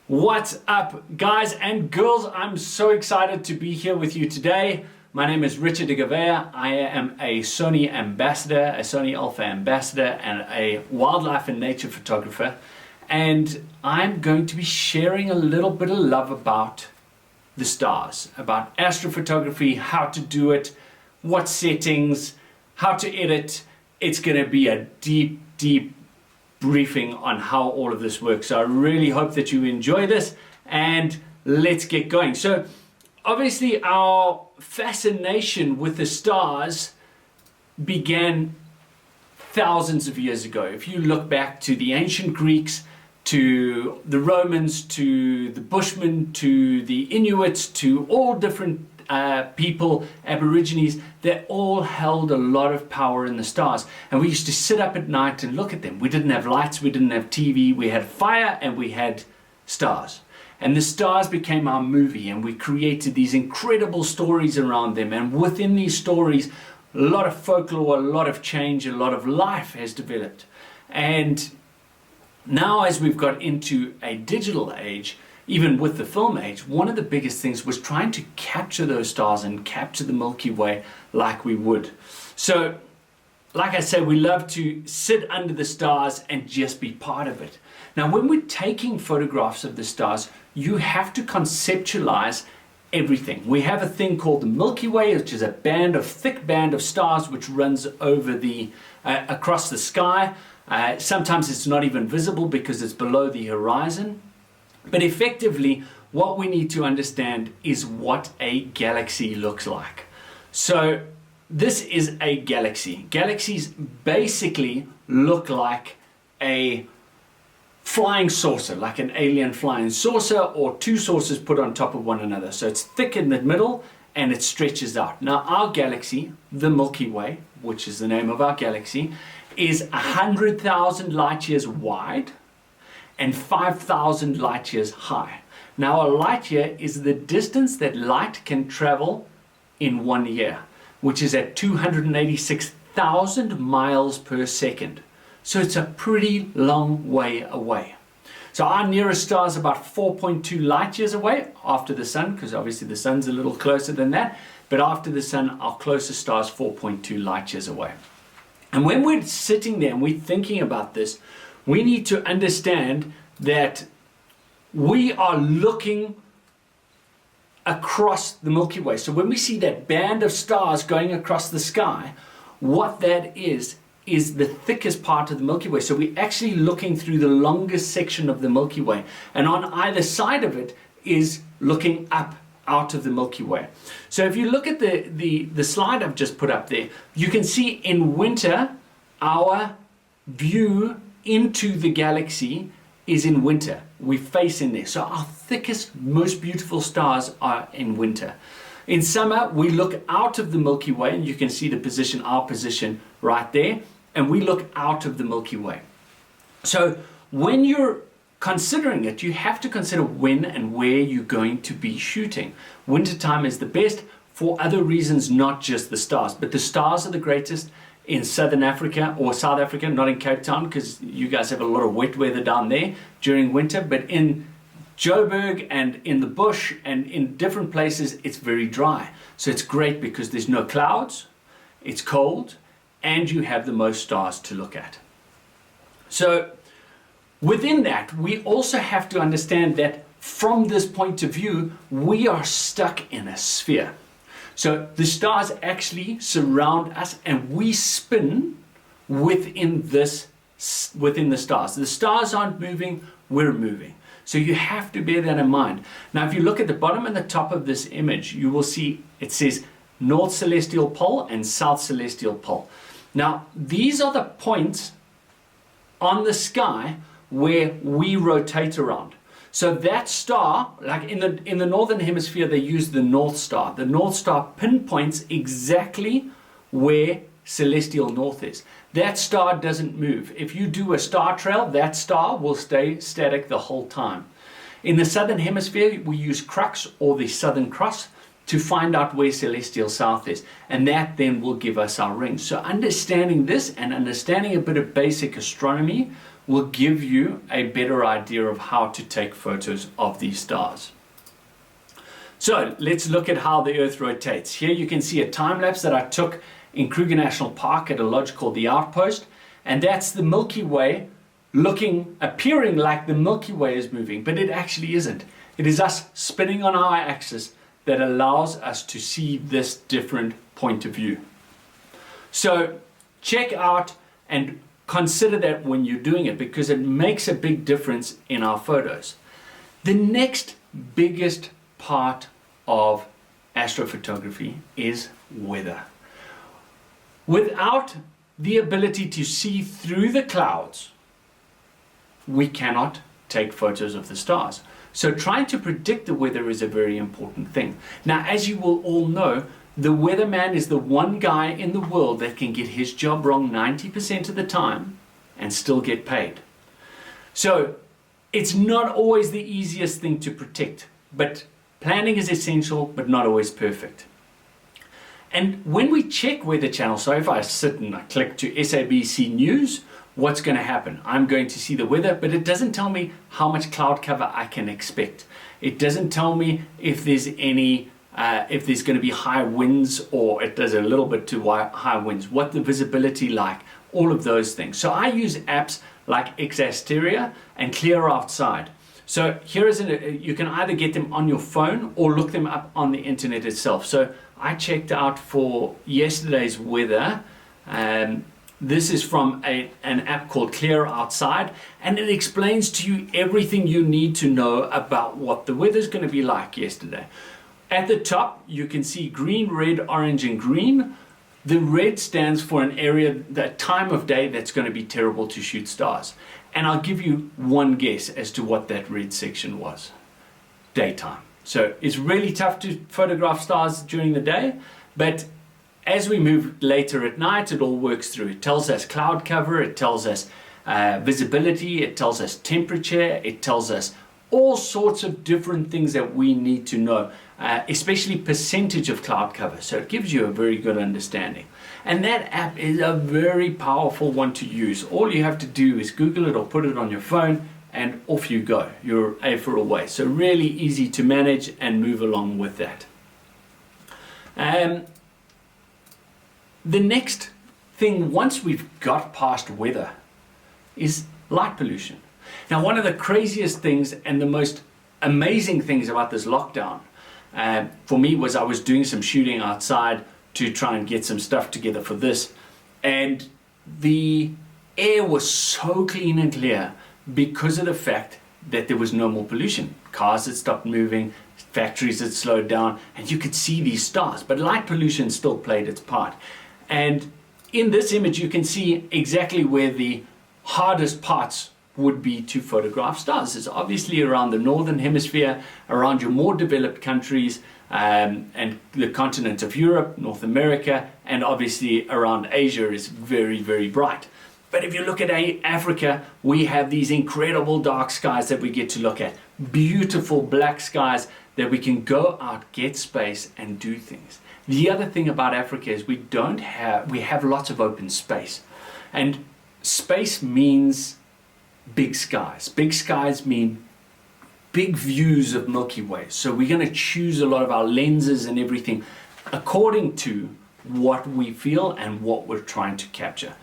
What's up, guys and girls? I'm so excited to be here with you today. My name is Richard de Gavea. I am a Sony ambassador, a Sony Alpha ambassador, and a wildlife and nature photographer. And I'm going to be sharing a little bit of love about the stars, about astrophotography, how to do it, what settings, how to edit. It's going to be a deep briefing on how all of this works. So I really hope that you enjoy this, and let's get going. So obviously our fascination with the stars began thousands of years ago. If you look back to the ancient Greeks, to the Romans, to the Bushmen, to the Inuits, to all different people, Aborigines, they all held a lot of power in the stars. And we used to sit up at night and look at them. We didn't have lights, we didn't have TV, we had fire and we had stars. And the stars became our movie, and we created these incredible stories around them. And within these stories, a lot of folklore, a lot of change, a lot of life has developed. And now as we've got into a digital age, even with the film age, one of the biggest things was trying to capture those stars and capture the Milky Way like we would. So, like I said, we love to sit under the stars and just be part of it. Now, when we're taking photographs of the stars, you have to conceptualize everything. We have a thing called the Milky Way, which is a thick band of stars which runs over across the sky. Sometimes it's not even visible because it's below the horizon. But effectively, what we need to understand is what a galaxy looks like. So this is a galaxy. Galaxies basically look like a flying saucer, like an alien flying saucer, or two saucers put on top of one another. So it's thick in the middle and it stretches out. Now our galaxy, the Milky Way, which is the name of our galaxy, is 100,000 light years wide and 5,000 light years high. Now a light year is the distance that light can travel in 1 year, which is at 286,000 miles per second. So it's a pretty long way away. So our nearest star is about 4.2 light years away after the sun, because obviously the sun's a little closer than that, but after the sun our closest star is 4.2 light years away. And when we're sitting there and we're thinking about this, we need to understand that we are looking across the Milky Way. So when we see that band of stars going across the sky, what that is the thickest part of the Milky Way. So we're actually looking through the longest section of the Milky Way. And on either side of it is looking up out of the Milky Way. So if you look at the slide I've just put up there, you can see in winter our view into the galaxy is in winter. We face in there. So our thickest, most beautiful stars are in winter. In summer, we look out of the Milky Way, and you can see the position, our position right there, and we look out of the Milky Way. So when you're considering it, you have to consider when and where you're going to be shooting. Wintertime is the best for other reasons, not just the stars, but the stars are the greatest in Southern Africa or South Africa, not in Cape Town, because you guys have a lot of wet weather down there during winter, but in Joburg and in the bush and in different places, it's very dry. So it's great because there's no clouds, it's cold, and you have the most stars to look at. So within that, we also have to understand that from this point of view, we are stuck in a sphere. So the stars actually surround us and we spin within the stars. The stars aren't moving, we're moving. So you have to bear that in mind. Now if you look at the bottom and the top of this image, you will see it says North Celestial Pole and South Celestial Pole. Now these are the points on the sky where we rotate around. So that star, like in the northern hemisphere, they use the North Star. The North Star pinpoints exactly where celestial north is. That star doesn't move. If you do a star trail, that star will stay static the whole time. In the southern hemisphere, we use crux or the Southern Cross to find out where celestial south is, and that then will give us our rings. So understanding this and understanding a bit of basic astronomy will give you a better idea of how to take photos of these stars. So let's look at how the Earth rotates. Here you can see a time lapse that I took in Kruger National Park at a lodge called the Outpost, and that's the Milky Way appearing like the Milky Way is moving, but it actually isn't. It is us spinning on our axis that allows us to see this different point of view. So check out and consider that when you're doing it, because it makes a big difference in our photos. The next biggest part of astrophotography is weather. Without the ability to see through the clouds, we cannot take photos of the stars. So trying to predict the weather is a very important thing. Now, as you will all know, the weatherman is the one guy in the world that can get his job wrong 90% of the time and still get paid. So it's not always the easiest thing to predict, but planning is essential, but not always perfect. And when we check weather channels, so if I sit and I click to SABC News, what's going to happen? I'm going to see the weather, but it doesn't tell me how much cloud cover I can expect. It doesn't tell me if there's any, if there's going to be high winds, or it does a little bit to high winds, what the visibility like, all of those things. So I use apps like Xasteria and Clear Outside. So here is you can either get them on your phone or look them up on the internet itself. So I checked out for yesterday's weather. This is from an app called Clear Outside, and it explains to you everything you need to know about what the weather's going to be like yesterday. At the top, you can see green, red, orange, and green. The red stands for an area, that time of day that's going to be terrible to shoot stars. And I'll give you one guess as to what that red section was. Daytime. So it's really tough to photograph stars during the day, but as we move later at night, it all works through. It tells us cloud cover, it tells us visibility, it tells us temperature, it tells us all sorts of different things that we need to know, especially percentage of cloud cover. So it gives you a very good understanding. And that app is a very powerful one to use. All you have to do is Google it or put it on your phone, and off you go. You're a for away. So really easy to manage and move along with that. The next thing, once we've got past weather, is light pollution. Now, one of the craziest things and the most amazing things about this lockdown for me was I was doing some shooting outside to try and get some stuff together for this, and the air was so clean and clear because of the fact that there was no more pollution. Cars had stopped moving, factories had slowed down, and you could see these stars, but light pollution still played its part. And in this image you can see exactly where the hardest parts would be to photograph stars. It's obviously around the northern hemisphere, around your more developed countries, and the continent of Europe, North America, and obviously around Asia is very, very bright. But if you look at Africa, we have these incredible dark skies that we get to look at. Beautiful black skies that we can go out, get space, and do things. The other thing about Africa is we have lots of open space. And space means big skies. Big skies mean big views of Milky Way. So we're going to choose a lot of our lenses and everything according to what we feel and what we're trying to capture.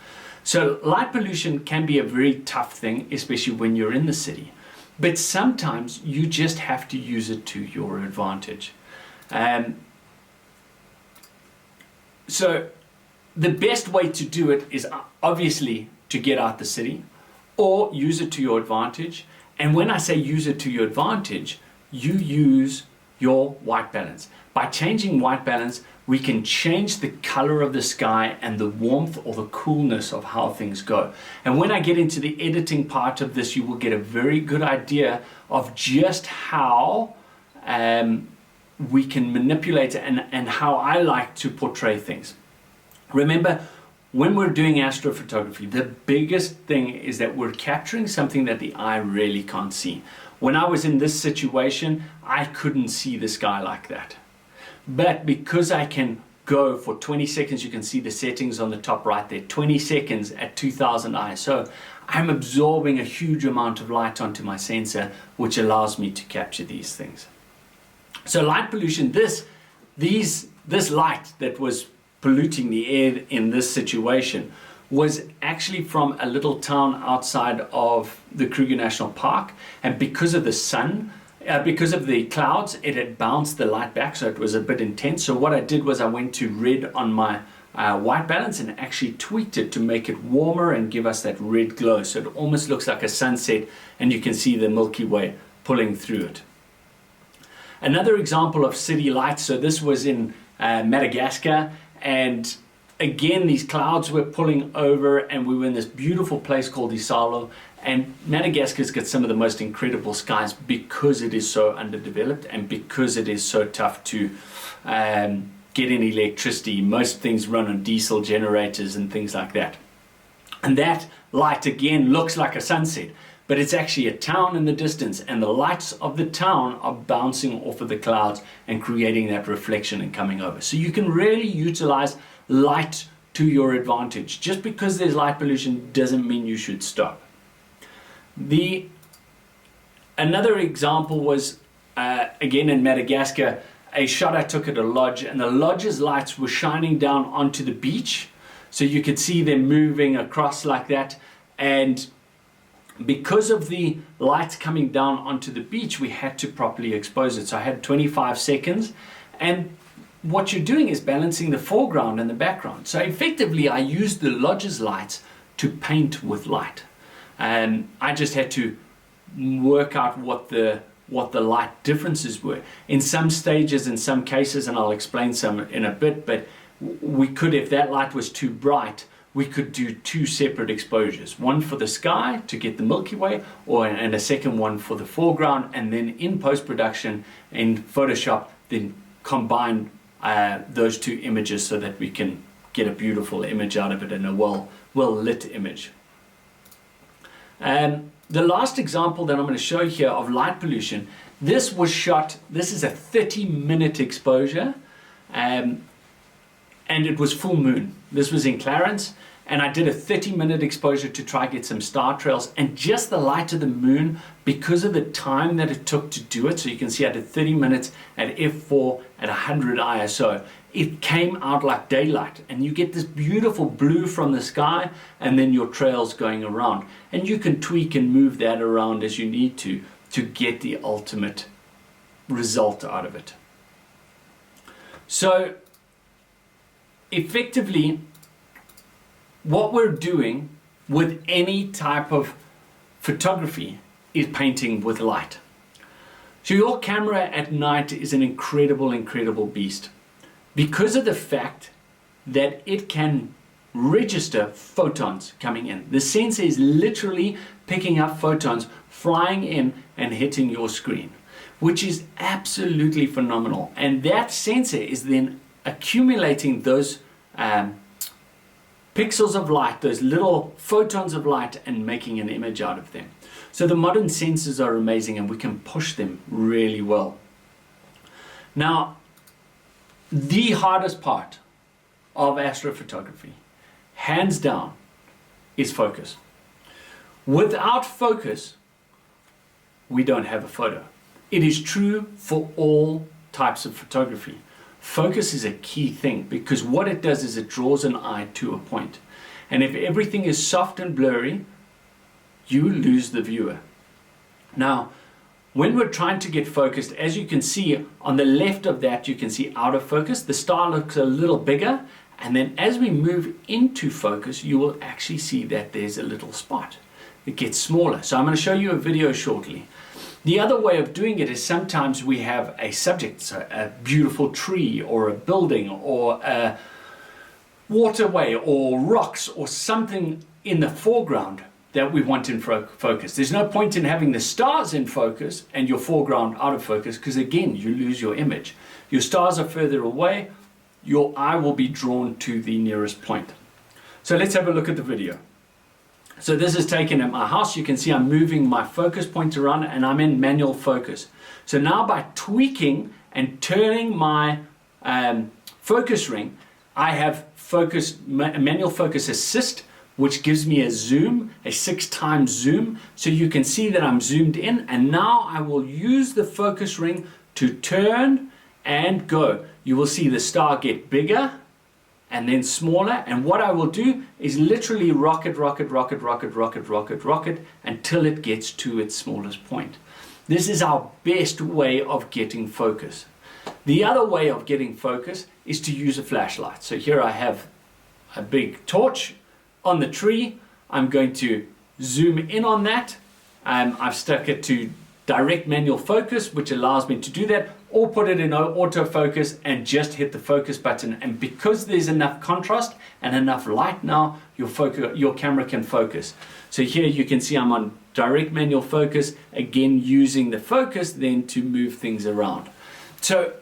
So light pollution can be a very tough thing, especially when you're in the city. But sometimes you just have to use it to your advantage. So the best way to do it is obviously to get out the city or use it to your advantage. And when I say use it to your advantage, you use your white balance. By changing white balance, we can change the color of the sky and the warmth or the coolness of how things go. And when I get into the editing part of this, you will get a very good idea of just how we can manipulate it and how I like to portray things. Remember, when we're doing astrophotography, the biggest thing is that we're capturing something that the eye really can't see. When I was in this situation, I couldn't see the sky like that. But because I can go for 20 seconds. You can see the settings on the top right there, 20 seconds at 2000 ISO. I'm absorbing a huge amount of light onto my sensor, which allows me to capture these things. So light pollution, this light that was polluting the air in this situation was actually from a little town outside of the Kruger National Park, and because of the sun, because of the clouds, it had bounced the light back, so it was a bit intense. So what I did was I went to red on my white balance and actually tweaked it to make it warmer and give us that red glow, so it almost looks like a sunset, and you can see the Milky Way pulling through it. Another example of city lights, so this was in Madagascar, and again these clouds were pulling over and we were in this beautiful place called Isalo, and Madagascar's got some of the most incredible skies because it is so underdeveloped and because it is so tough to get any electricity. Most things run on diesel generators and things like that. And that light again looks like a sunset, but it's actually a town in the distance, and the lights of the town are bouncing off of the clouds and creating that reflection and coming over. So you can really utilize light to your advantage. Just because there's light pollution doesn't mean you should stop. Another example was again in Madagascar, a shot I took at a lodge, and the lodge's lights were shining down onto the beach, so you could see them moving across like that. And because of the lights coming down onto the beach, we had to properly expose it. So I had 25 seconds, and what you're doing is balancing the foreground and the background. So effectively I used the lodge's lights to paint with light, and I just had to work out what the light differences were in some stages, in some cases, and I'll explain some in a bit. But we could, if that light was too bright, we could do two separate exposures, one for the sky to get the Milky Way, and a second one for the foreground, and then in post-production in Photoshop then combine those two images so that we can get a beautiful image out of it and a well lit image. The last example that I'm going to show here of light pollution, this was shot, this is a 30-minute exposure, and it was full moon. This was in Clarence, and I did a 30-minute exposure to try get some star trails, and just the light of the moon, because of the time that it took to do it, so you can see I did 30 minutes at f4 at 100 ISO, it came out like daylight, and you get this beautiful blue from the sky and then your trails going around, and you can tweak and move that around as you need to get the ultimate result out of it. So effectively what we're doing with any type of photography is painting with light. So your camera at night is an incredible beast, because of the fact that it can register photons coming in. The sensor is literally picking up photons flying in and hitting your screen, which is absolutely phenomenal. And that sensor is then accumulating those pixels of light, those little photons of light, and making an image out of them. So the modern sensors are amazing, and we can push them really well. Now, the hardest part of astrophotography, hands down, is focus. Without focus, we don't have a photo. It is true for all types of photography. Focus is a key thing, because what it does is it draws an eye to a point. And if everything is soft and blurry, you lose the viewer. Now, when we're trying to get focused, as you can see on the left of that, you can see out of focus. The star looks a little bigger, and then as we move into focus, you will actually see that there's a little spot. It gets smaller. So I'm going to show you a video shortly. The other way of doing it is sometimes we have a subject, so a beautiful tree or a building or a waterway or rocks or something in the foreground that we want in focus. There's no point in having the stars in focus and your foreground out of focus, because again, you lose your image. Your stars are further away, your eye will be drawn to the nearest point. So let's have a look at the video. So this is taken at my house. You can see I'm moving my focus point around and I'm in manual focus. So now by tweaking and turning my focus ring, I have manual focus assist, which gives me a zoom, a 6x zoom, so you can see that I'm zoomed in, and now I will use the focus ring to turn and go. You will see the star get bigger and then smaller, and what I will do is literally rocket until it gets to its smallest point. This is our best way of getting focus. The other way of getting focus is to use a flashlight. So here I have a big torch on the tree. I'm going to zoom in on that. I've stuck it to direct manual focus, which allows me to do that, or put it in autofocus and just hit the focus button. And because there's enough contrast and enough light now, your camera can focus. So here you can see I'm on direct manual focus, again using the focus then to move things around. So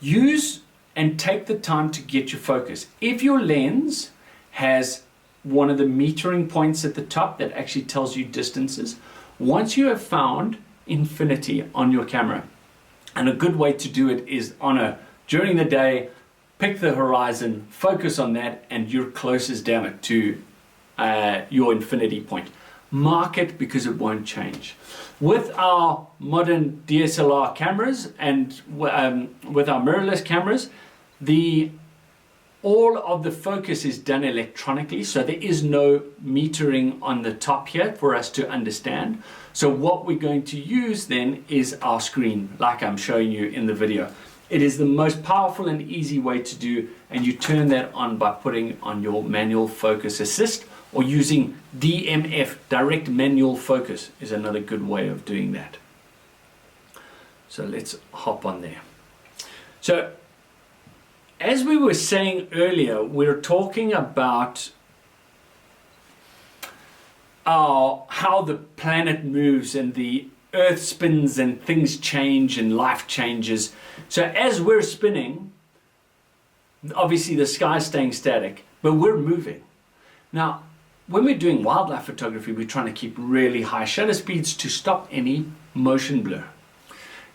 use and take the time to get your focus. If your lens has one of the metering points at the top that actually tells you distances, once you have found infinity on your camera, and a good way to do it is during the day, pick the horizon, focus on that, and you're closest damn it to your infinity point. Mark it because it won't change. With our modern DSLR cameras and with our mirrorless cameras, all of the focus is done electronically, so there is no metering on the top here for us to understand. So what we're going to use then is our screen, like I'm showing you in the video. It is the most powerful and easy way to do, and you turn that on by putting on your manual focus assist, or using DMF, direct manual focus, is another good way of doing that. So let's hop on there. So as we were saying earlier, we're talking about how the planet moves and the Earth spins and things change and life changes. So as we're spinning, obviously the sky's staying static, but we're moving. Now, when we're doing wildlife photography, we're trying to keep really high shutter speeds to stop any motion blur.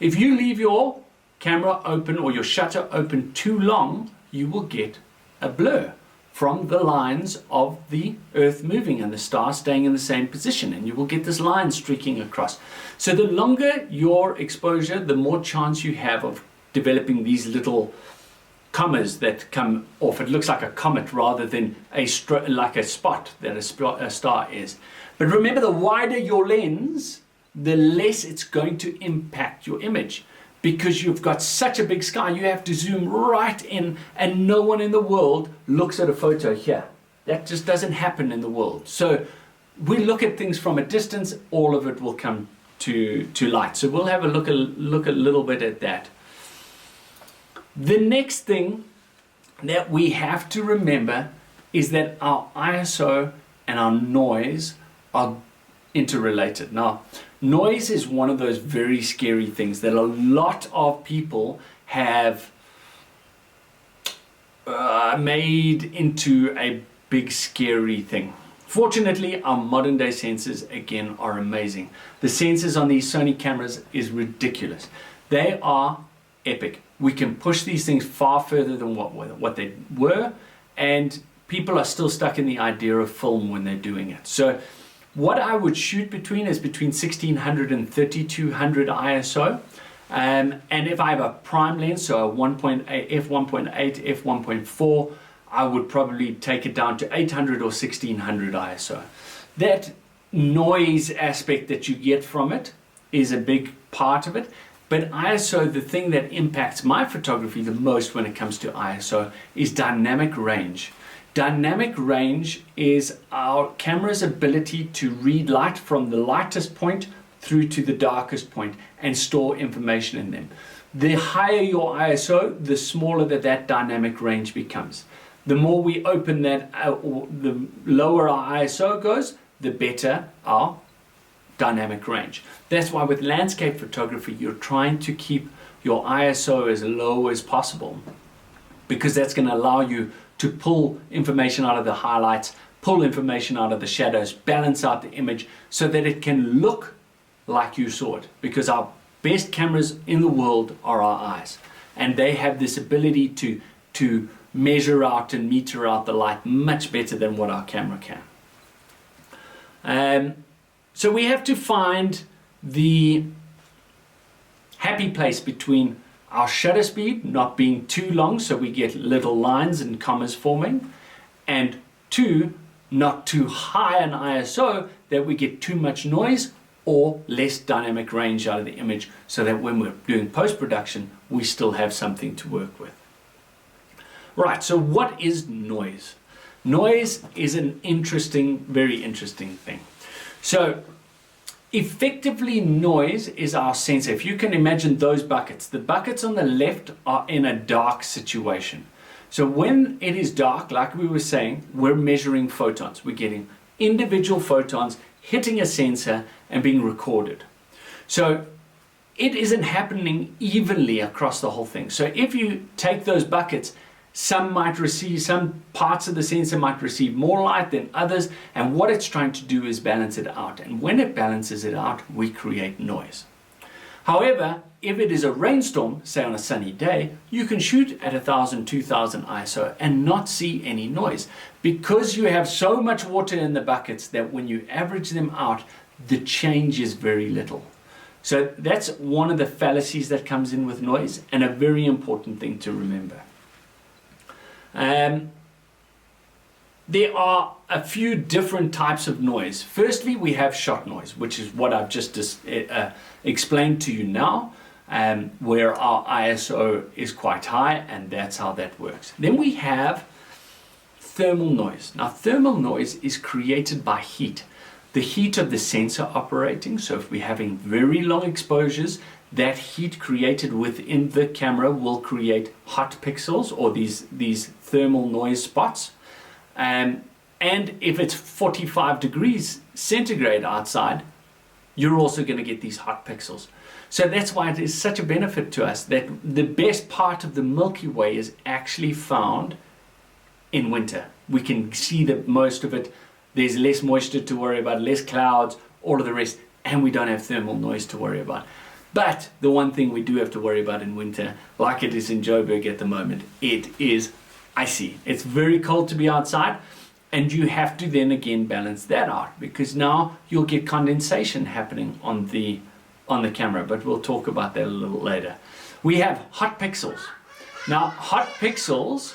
If you leave your camera open or your shutter open too long, you will get a blur from the lines of the Earth moving and the star staying in the same position, and you will get this line streaking across. So the longer your exposure, the more chance you have of developing these little commas that come off. It looks like a comet rather than like a spot that a star is. But remember, the wider your lens, the less it's going to impact your image. Because you've got such a big sky, you have to zoom right in, and no one in the world looks at a photo here. That just doesn't happen in the world. So we look at things from a distance, all of it will come to light. So we'll have a look a little bit at that. The next thing that we have to remember is that our ISO and our noise are interrelated. Now, noise is one of those very scary things that a lot of people have made into a big scary thing. Fortunately, our modern day sensors again are amazing. The sensors on these Sony cameras is ridiculous. They are epic. We can push these things far further than what they were, and people are still stuck in the idea of film when they're doing it. So what I would shoot between is between 1600 and 3200 ISO. And if I have a prime lens, so a 1.8, f1.8, f1.4, I would probably take it down to 800 or 1600 ISO. That noise aspect that you get from it is a big part of it. But ISO, the thing that impacts my photography the most when it comes to ISO is dynamic range. Dynamic range is our camera's ability to read light from the lightest point through to the darkest point and store information in them. The higher your ISO, the smaller that dynamic range becomes. The more we open that, or the lower our ISO goes, the better our dynamic range. That's why with landscape photography, you're trying to keep your ISO as low as possible, because that's going to allow you to pull information out of the highlights, pull information out of the shadows, balance out the image so that it can look like you saw it. Because our best cameras in the world are our eyes, and they have this ability to to measure out and meter out the light much better than what our camera can. So we have to find the happy place between our shutter speed not being too long so we get little lines and commas forming, and 2, not too high an ISO that we get too much noise or less dynamic range out of the image, so that when we're doing post-production we still have something to work with. Right, so what is noise? Noise is an interesting, very interesting thing. So effectively, noise is our sensor. If you can imagine those buckets, the buckets on the left are in a dark situation. So when it is dark, like we were saying, we're measuring photons. We're getting individual photons hitting a sensor and being recorded. So it isn't happening evenly across the whole thing. So if you take those buckets, some parts of the sensor might receive more light than others, and what it's trying to do is balance it out. And when it balances it out, we create noise. However, if it is a rainstorm, say on a sunny day, you can shoot at 1000, 2000 ISO and not see any noise, because you have so much water in the buckets that when you average them out, the change is very little. So that's one of the fallacies that comes in with noise, and a very important thing to remember. There are a few different types of noise. Firstly, we have shot noise, which is what I've just explained to you now, where our ISO is quite high, and that's how that works. Then we have thermal noise. Now, thermal noise is created by heat. The heat of the sensor operating. So if we're having very long exposures, that heat created within the camera will create hot pixels, or these thermal noise spots. And if it's 45 degrees centigrade outside, you're also going to get these hot pixels. So that's why it is such a benefit to us that the best part of the Milky Way is actually found in winter. We can see the most of it. There's less moisture to worry about, less clouds, all of the rest, and we don't have thermal noise to worry about. But the one thing we do have to worry about in winter, like it is in Joburg at the moment, it is icy. It's very cold to be outside, and you have to then again balance that out, because now you'll get condensation happening on the camera, but we'll talk about that a little later. We have hot pixels. Now, hot pixels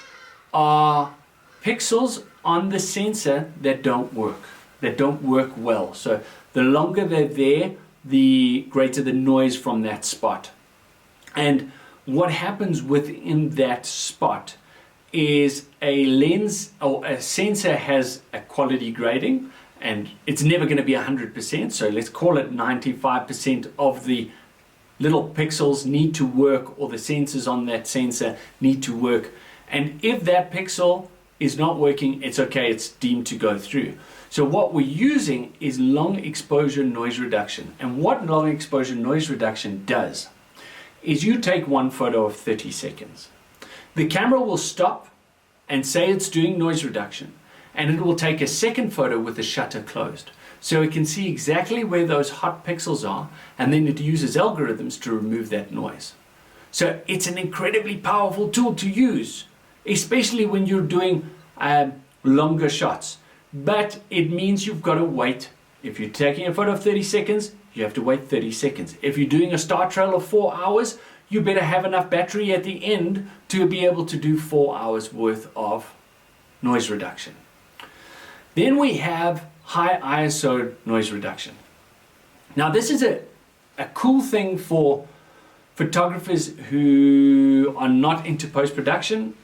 are pixels on the sensor that don't work well. So the longer they're there, the greater the noise from that spot. And what happens within that spot is a lens or a sensor has a quality grading, and it's never going to be 100%. So let's call it 95% of the little pixels need to work, or the sensors on that sensor need to work. And if that pixel is not working, it's okay, it's deemed to go through. So what we're using is long exposure noise reduction. And what long exposure noise reduction does is you take one photo of 30 seconds. The camera will stop and say it's doing noise reduction, and it will take a second photo with the shutter closed. So it can see exactly where those hot pixels are, and then it uses algorithms to remove that noise. So it's an incredibly powerful tool to use, especially when you're doing longer shots. But it means you've got to wait. If you're taking a photo of 30 seconds, you have to wait 30 seconds. If you're doing a star trail of 4 hours, you better have enough battery at the end to be able to do 4 hours worth of noise reduction. Then we have high ISO noise reduction. Now this is a cool thing for photographers who are not into post-production.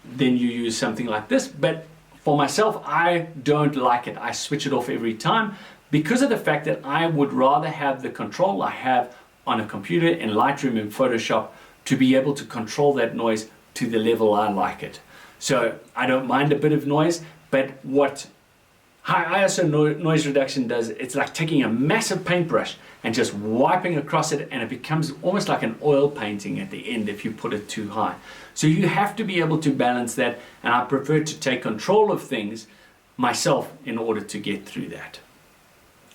Then you use something like this, but for myself, I don't like it. I switch it off every time because of the fact that I would rather have the control I have on a computer in Lightroom and Photoshop to be able to control that noise to the level I like it. So I don't mind a bit of noise, but what high ISO noise reduction does, it's like taking a massive paintbrush and just wiping across it, and it becomes almost like an oil painting at the end if you put it too high. So you have to be able to balance that, and I prefer to take control of things myself in order to get through that.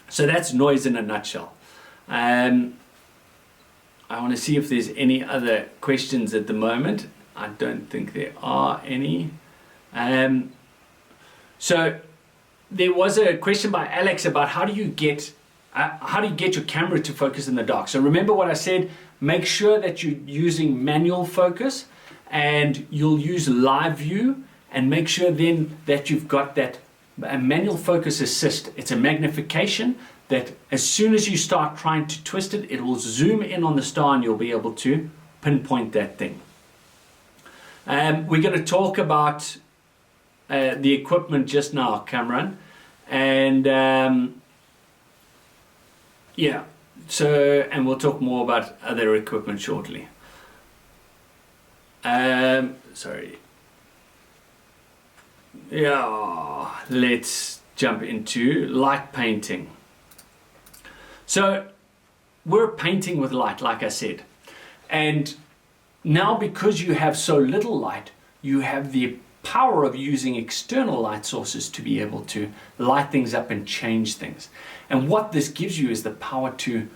So that's noise in a nutshell. I want to see if there's any other questions at the moment. I don't think there are any. So there was a question by Alex about how do you get your camera to focus in the dark. So remember what I said, make sure that you're using manual focus and you'll use live view, and make sure then that you've got that manual focus assist. It's a magnification that as soon as you start trying to twist it, it will zoom in on the star and you'll be able to pinpoint that thing. We're going to talk about the equipment just now, Cameron, and yeah, so, and we'll talk more about other equipment shortly. Sorry. Yeah, let's jump into light painting. So we're painting with light, like I said, and now because you have so little light, you have the power of using external light sources to be able to light things up and change things. And what this gives you is the power to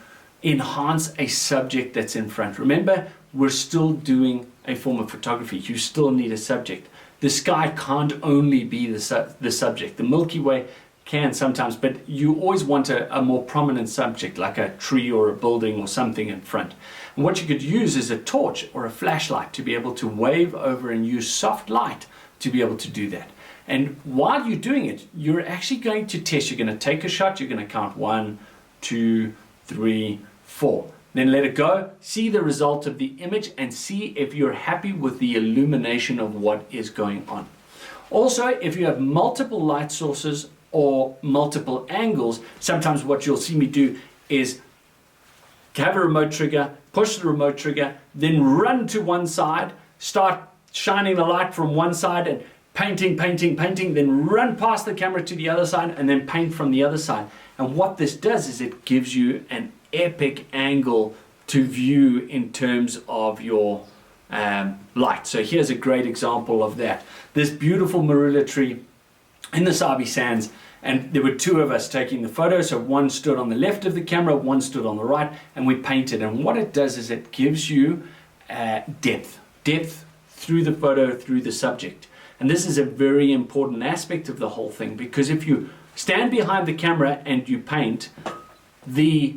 enhance a subject that's in front. Remember, we're still doing a form of photography. You still need a subject. The sky can't only be the subject. The Milky Way can sometimes, but you always want a more prominent subject, like a tree or a building or something in front. And what you could use is a torch or a flashlight to be able to wave over and use soft light to be able to do that. And while you're doing it, you're actually going to test. You're going to take a shot, you're going to count 1, 2, 3, 4. Then let it go, see the result of the image, and see if you're happy with the illumination of what is going on. Also, if you have multiple light sources or multiple angles, sometimes what you'll see me do is have a remote trigger, push the remote trigger, then run to one side, start shining the light from one side and painting, then run past the camera to the other side and then paint from the other side. And what this does is it gives you an epic angle to view in terms of your light. So here's a great example of that. This beautiful marula tree in the Sabi Sands, and there were two of us taking the photo. So one stood on the left of the camera, one stood on the right, and we painted. And what it does is it gives you depth through the photo, through the subject. And this is a very important aspect of the whole thing, because if you stand behind the camera and you paint, the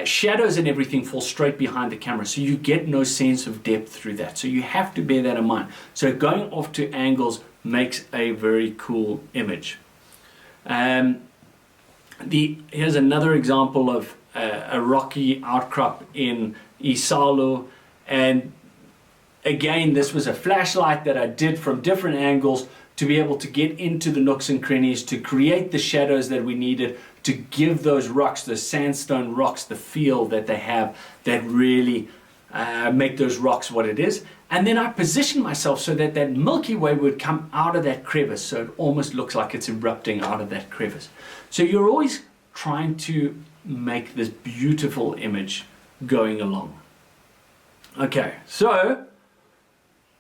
shadows and everything fall straight behind the camera, so you get no sense of depth through that. So you have to bear that in mind. So going off to angles makes a very cool image. Here's another example of a rocky outcrop in Isalu, and again, this was a flashlight that I did from different angles to be able to get into the nooks and crannies, to create the shadows that we needed, to give those rocks, the sandstone rocks, the feel that they have, that really make those rocks what it is. And then I positioned myself so that that Milky Way would come out of that crevice, so it almost looks like it's erupting out of that crevice. So you're always trying to make this beautiful image going along. Okay, so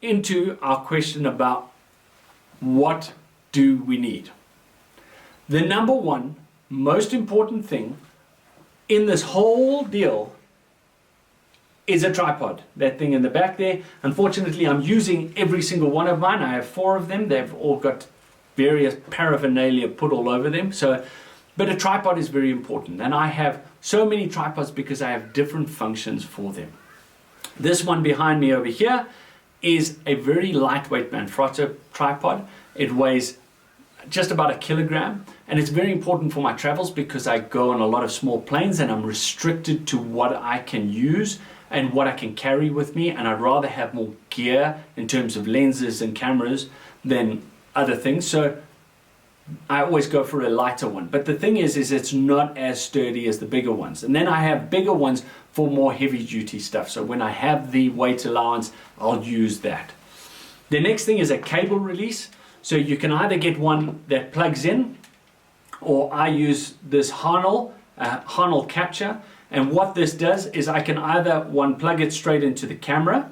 into our question about what do we need. The number one most important thing in this whole deal is a tripod. That thing in the back there. Unfortunately, I'm using every single one of mine. I have 4 of them. They've all got various paraphernalia put all over them. But a tripod is very important. And I have so many tripods because I have different functions for them. This one behind me over here is a very lightweight Manfrotto tripod. It weighs just about 1 kilogram, and it's very important for my travels because I go on a lot of small planes and I'm restricted to what I can use and what I can carry with me, and I'd rather have more gear in terms of lenses and cameras than other things. So I always go for a lighter one. But the thing is it's not as sturdy as the bigger ones. And then I have bigger ones for more heavy duty stuff. So when I have the weight allowance, I'll use that. The next thing is a cable release. So you can either get one that plugs in, or I use this Harnell capture. And what this does is I can either plug it straight into the camera,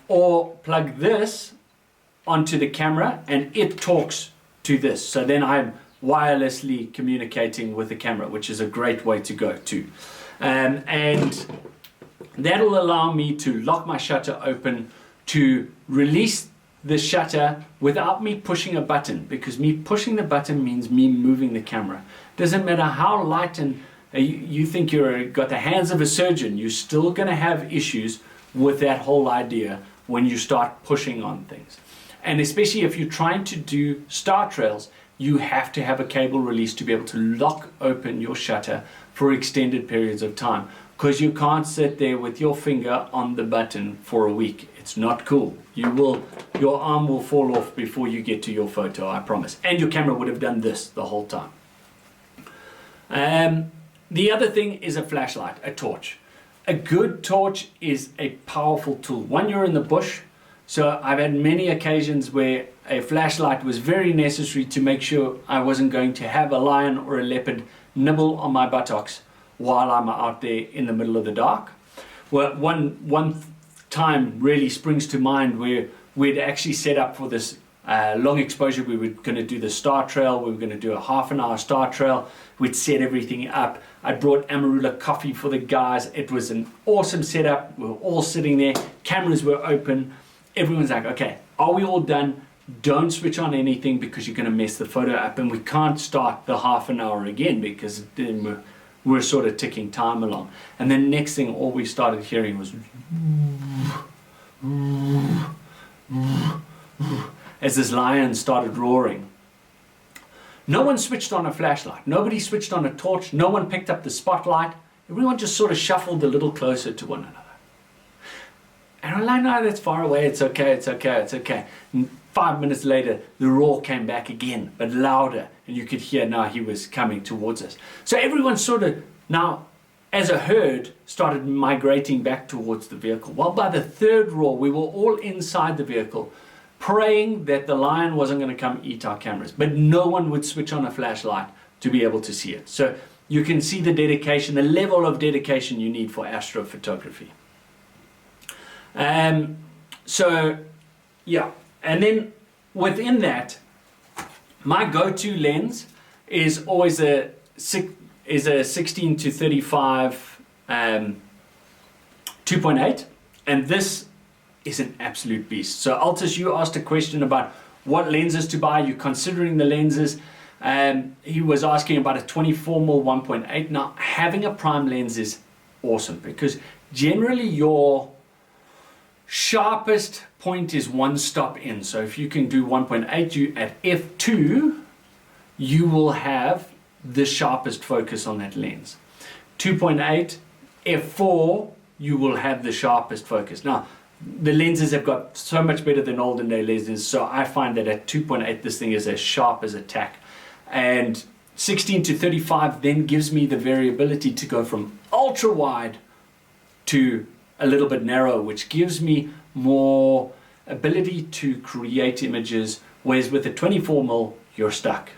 or plug this onto the camera and it talks to this. So then I'm wirelessly communicating with the camera, which is a great way to go too. And That'll allow me to lock my shutter open, to release the shutter without me pushing a button, because me pushing the button means me moving the camera. Doesn't matter how light and you think you've got the hands of a surgeon, you're still going to have issues with that whole idea when you start pushing on things. And especially if you're trying to do star trails, you have to have a cable release to be able to lock open your shutter for extended periods of time, because you can't sit there with your finger on the button for a week. It's not cool. Your arm will fall off before you get to your photo, I promise. And your camera would have done this the whole time. The other thing is a flashlight, a torch. A good torch is a powerful tool. When you're in the bush, so I've had many occasions where a flashlight was very necessary to make sure I wasn't going to have a lion or a leopard nibble on my buttocks while I'm out there in the middle of the dark. Well, one time really springs to mind where we'd actually set up for this long exposure. We were going to do the star trail. We were going to do a half-an-hour star trail. We'd set everything up. I brought Amarula coffee for the guys. It was an awesome setup. We were all sitting there. Cameras were open. Everyone's like, okay, are we all done? Don't switch on anything because you're going to mess the photo up. And we can't start the half an hour again because then we're sort of ticking time along. And then next thing, all we started hearing was as this lion started roaring. No one switched on a flashlight. Nobody switched on a torch. No one picked up the spotlight. Everyone just sort of shuffled a little closer to one another. And I'm like, no, that's far away. It's okay, it's okay, it's okay. And 5 minutes later, the roar came back again, but louder. And you could hear now he was coming towards us. So everyone sort of now, as a herd, started migrating back towards the vehicle. Well, by the third roar, we were all inside the vehicle, praying that the lion wasn't going to come eat our cameras. But no one would switch on a flashlight to be able to see it. So you can see the dedication, the level of dedication you need for astrophotography. So yeah, and then within that, my go-to lens is always a 16 to 35 2.8, and this is an absolute beast. So Altus, you asked a question about what lenses to buy. You're considering the lenses. He was asking about a 24mm 1.8. Now, having a prime lens is awesome because generally your sharpest point is one stop in. So if you can do 1.8, you at f2, you will have the sharpest focus on that lens. 2.8, f4, you will have the sharpest focus. Now, the lenses have got so much better than olden day lenses, so I find that at 2.8, this thing is as sharp as a tack. And 16 to 35 then gives me the variability to go from ultra wide to a little bit narrow, which gives me more ability to create images, whereas with a 24mm, you're stuck.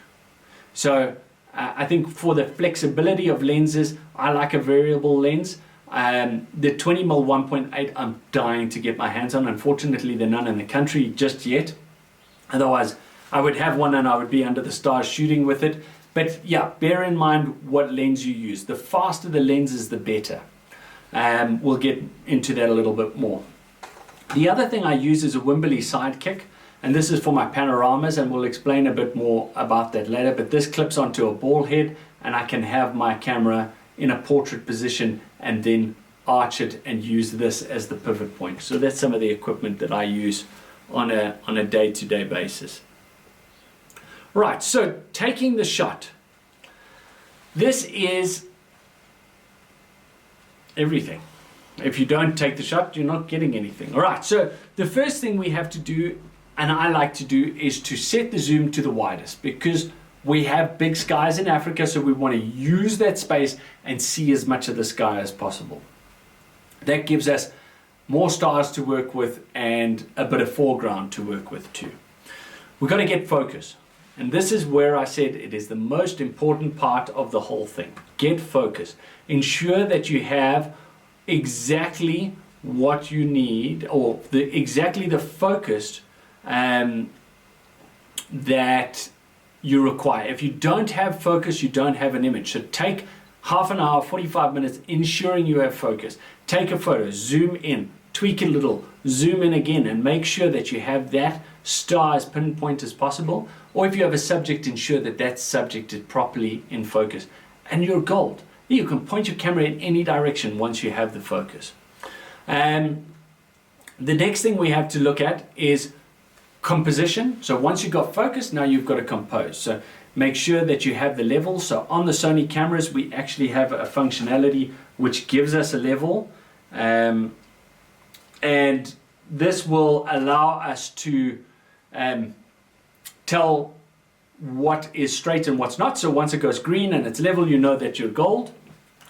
So I think for the flexibility of lenses, I like a variable lens. The 20mm 1.8, I'm dying to get my hands on. Unfortunately, there are none in the country just yet. Otherwise, I would have one and I would be under the stars shooting with it. But yeah, bear in mind what lens you use. The faster the lens is, the better. We'll get into that a little bit more. The other thing I use is a Wimberley Sidekick, and this is for my panoramas, and we'll explain a bit more about that later. But this clips onto a ball head, and I can have my camera in a portrait position and then arch it and use this as the pivot point. So that's some of the equipment that I use on a day-to-day basis. Right, so taking the shot. This is everything. If you don't take the shot, you're not getting anything. All right, so the first thing we have to do, and I like to do, is to set the zoom to the widest, because we have big skies in Africa, so we want to use that space and see as much of the sky as possible. That gives us more stars to work with and a bit of foreground to work with too. We've got to get focus. And this is where I said it is the most important part of the whole thing. Get focus. Ensure that you have exactly what you need, or exactly the focus that you require. If you don't have focus, you don't have an image. So take half an hour, 45 minutes, ensuring you have focus. Take a photo, zoom in, tweak a little, zoom in again, and make sure that you have that star as pinpoint as possible. Or if you have a subject, ensure that that subject is properly in focus. And you're gold. You can point your camera in any direction once you have the focus. And the next thing we have to look at is composition. So once you've got focus, now you've got to compose. So make sure that you have the level. So on the Sony cameras, we actually have a functionality which gives us a level. And this will allow us to tell what is straight and what's not. So once it goes green and it's level, you know that you're gold.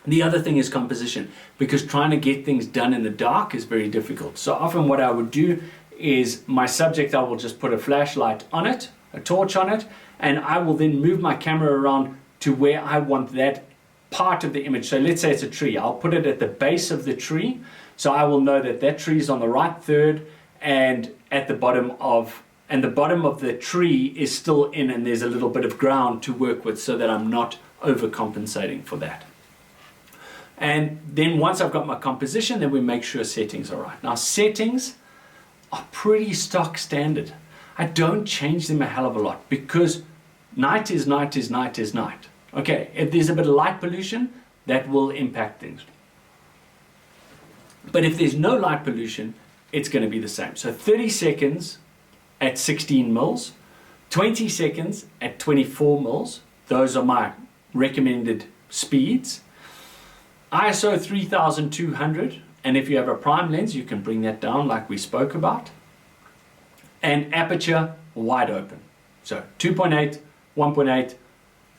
The other thing is composition, because trying to get things done in the dark is very difficult. So often what I would do is my subject, I will just put a flashlight on it, a torch on it, and I will then move my camera around to where I want that part of the image. So let's say it's a tree. I'll put it at the base of the tree. So I will know that that tree is on the right third and at the bottom of, and the bottom of the tree is still in, and there's a little bit of ground to work with so that I'm not overcompensating for that. And then once I've got my composition, then we make sure settings are right. Now settings are pretty stock standard. I don't change them a hell of a lot because night is night is night is night. Okay, if there's a bit of light pollution, that will impact things. But if there's no light pollution, it's going to be the same. So 30 seconds at 16 mils, 20 seconds at 24 mils. Those are my recommended speeds. ISO 3200, and if you have a prime lens, you can bring that down like we spoke about. And aperture wide open. So 2.8, 1.8,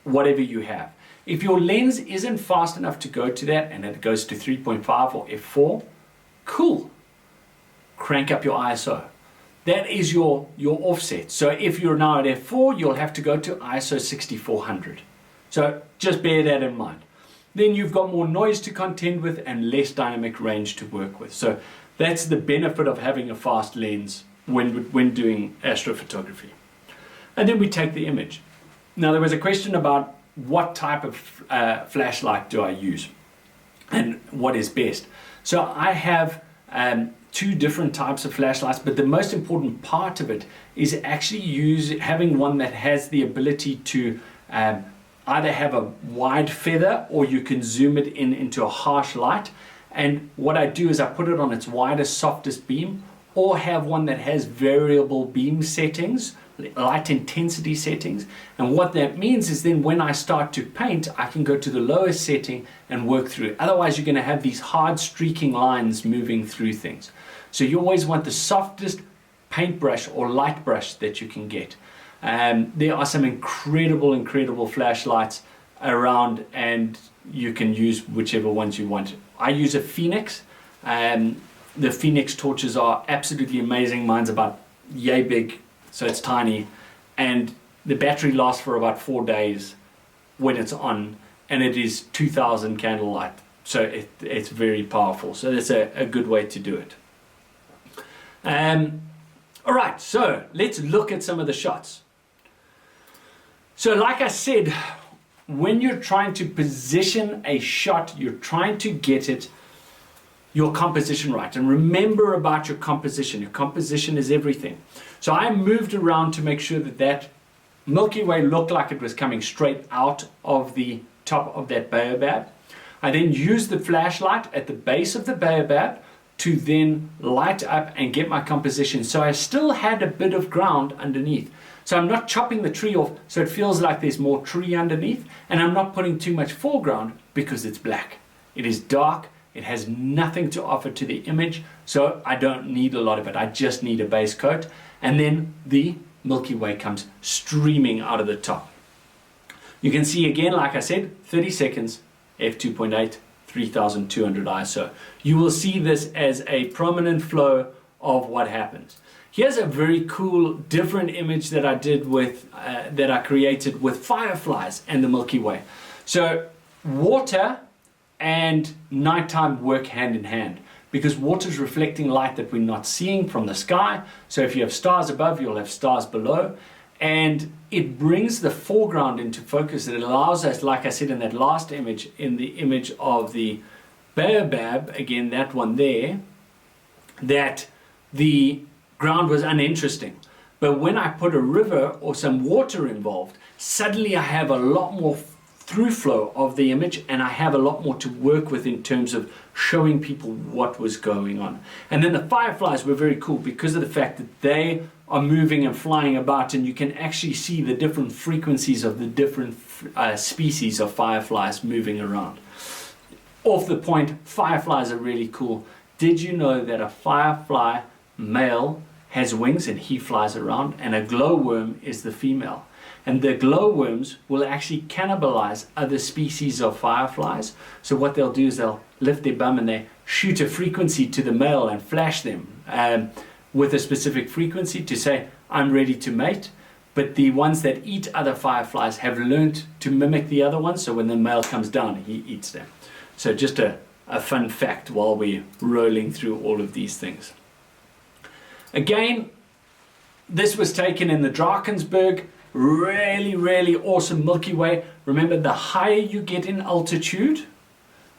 whatever you have. If your lens isn't fast enough to go to that and it goes to 3.5 or f4, cool. Crank up your ISO. That is your offset. So if you're now at f4, you'll have to go to ISO 6400. So just bear that in mind. Then you've got more noise to contend with and less dynamic range to work with. So that's the benefit of having a fast lens when doing astrophotography. And then we take the image. Now there was a question about what type of flashlight do I use and what is best. So I have two different types of flashlights, but the most important part of it is actually having one that has the ability to either have a wide feather or you can zoom it into a harsh light. And what I do is I put it on its widest, softest beam, or have one that has variable beam settings, light intensity settings. And what that means is then when I start to paint, I can go to the lowest setting and work through. Otherwise, you're going to have these hard streaking lines moving through things. So you always want the softest paintbrush or light brush that you can get. There are some incredible flashlights around, and you can use whichever ones you want. I use a Phoenix. The Phoenix torches are absolutely amazing. Mine's about yay big, so it's tiny, and the battery lasts for about 4 days when it's on, and it is 2000 candlelight, so it's very powerful. So that's a good way to do it. All right, so let's look at some of the shots. So like I said, when you're trying to position a shot, you're trying to get your composition right. And remember about your composition. Your composition is everything. So I moved around to make sure that Milky Way looked like it was coming straight out of the top of that baobab. I then used the flashlight at the base of the baobab to then light up and get my composition. So I still had a bit of ground underneath. So I'm not chopping the tree off so it feels like there's more tree underneath, and I'm not putting too much foreground because it's black. It is dark, it has nothing to offer to the image, so I don't need a lot of it. I just need a base coat, and then the Milky Way comes streaming out of the top. You can see again, like I said, 30 seconds, f2.8, 3200 ISO. You will see this as a prominent flow of what happens. Here's a very cool different image that I did with that I created with fireflies and the Milky Way. So water and nighttime work hand in hand because water is reflecting light that we're not seeing from the sky. So if you have stars above, you'll have stars below. and it brings the foreground into focus. It allows us, like I said in that last image, in the image of the baobab, again that one there, that the ground was uninteresting. But when I put a river or some water involved, suddenly I have a lot more through flow of the image, and I have a lot more to work with in terms of showing people what was going on. And then the fireflies were very cool because of the fact that they are moving and flying about, and you can actually see the different frequencies of the different species of fireflies moving around. Off the point, fireflies are really cool. Did you know that a firefly male has wings and he flies around, and a glowworm is the female? And the glowworms will actually cannibalize other species of fireflies. So what they'll do is they'll lift their bum and they shoot a frequency to the male and flash them with a specific frequency to say, I'm ready to mate. But the ones that eat other fireflies have learned to mimic the other ones. So when the male comes down, he eats them. So just a fun fact while we're rolling through all of these things. Again, this was taken in the Drakensberg. Really, really awesome Milky Way. Remember, the higher you get in altitude,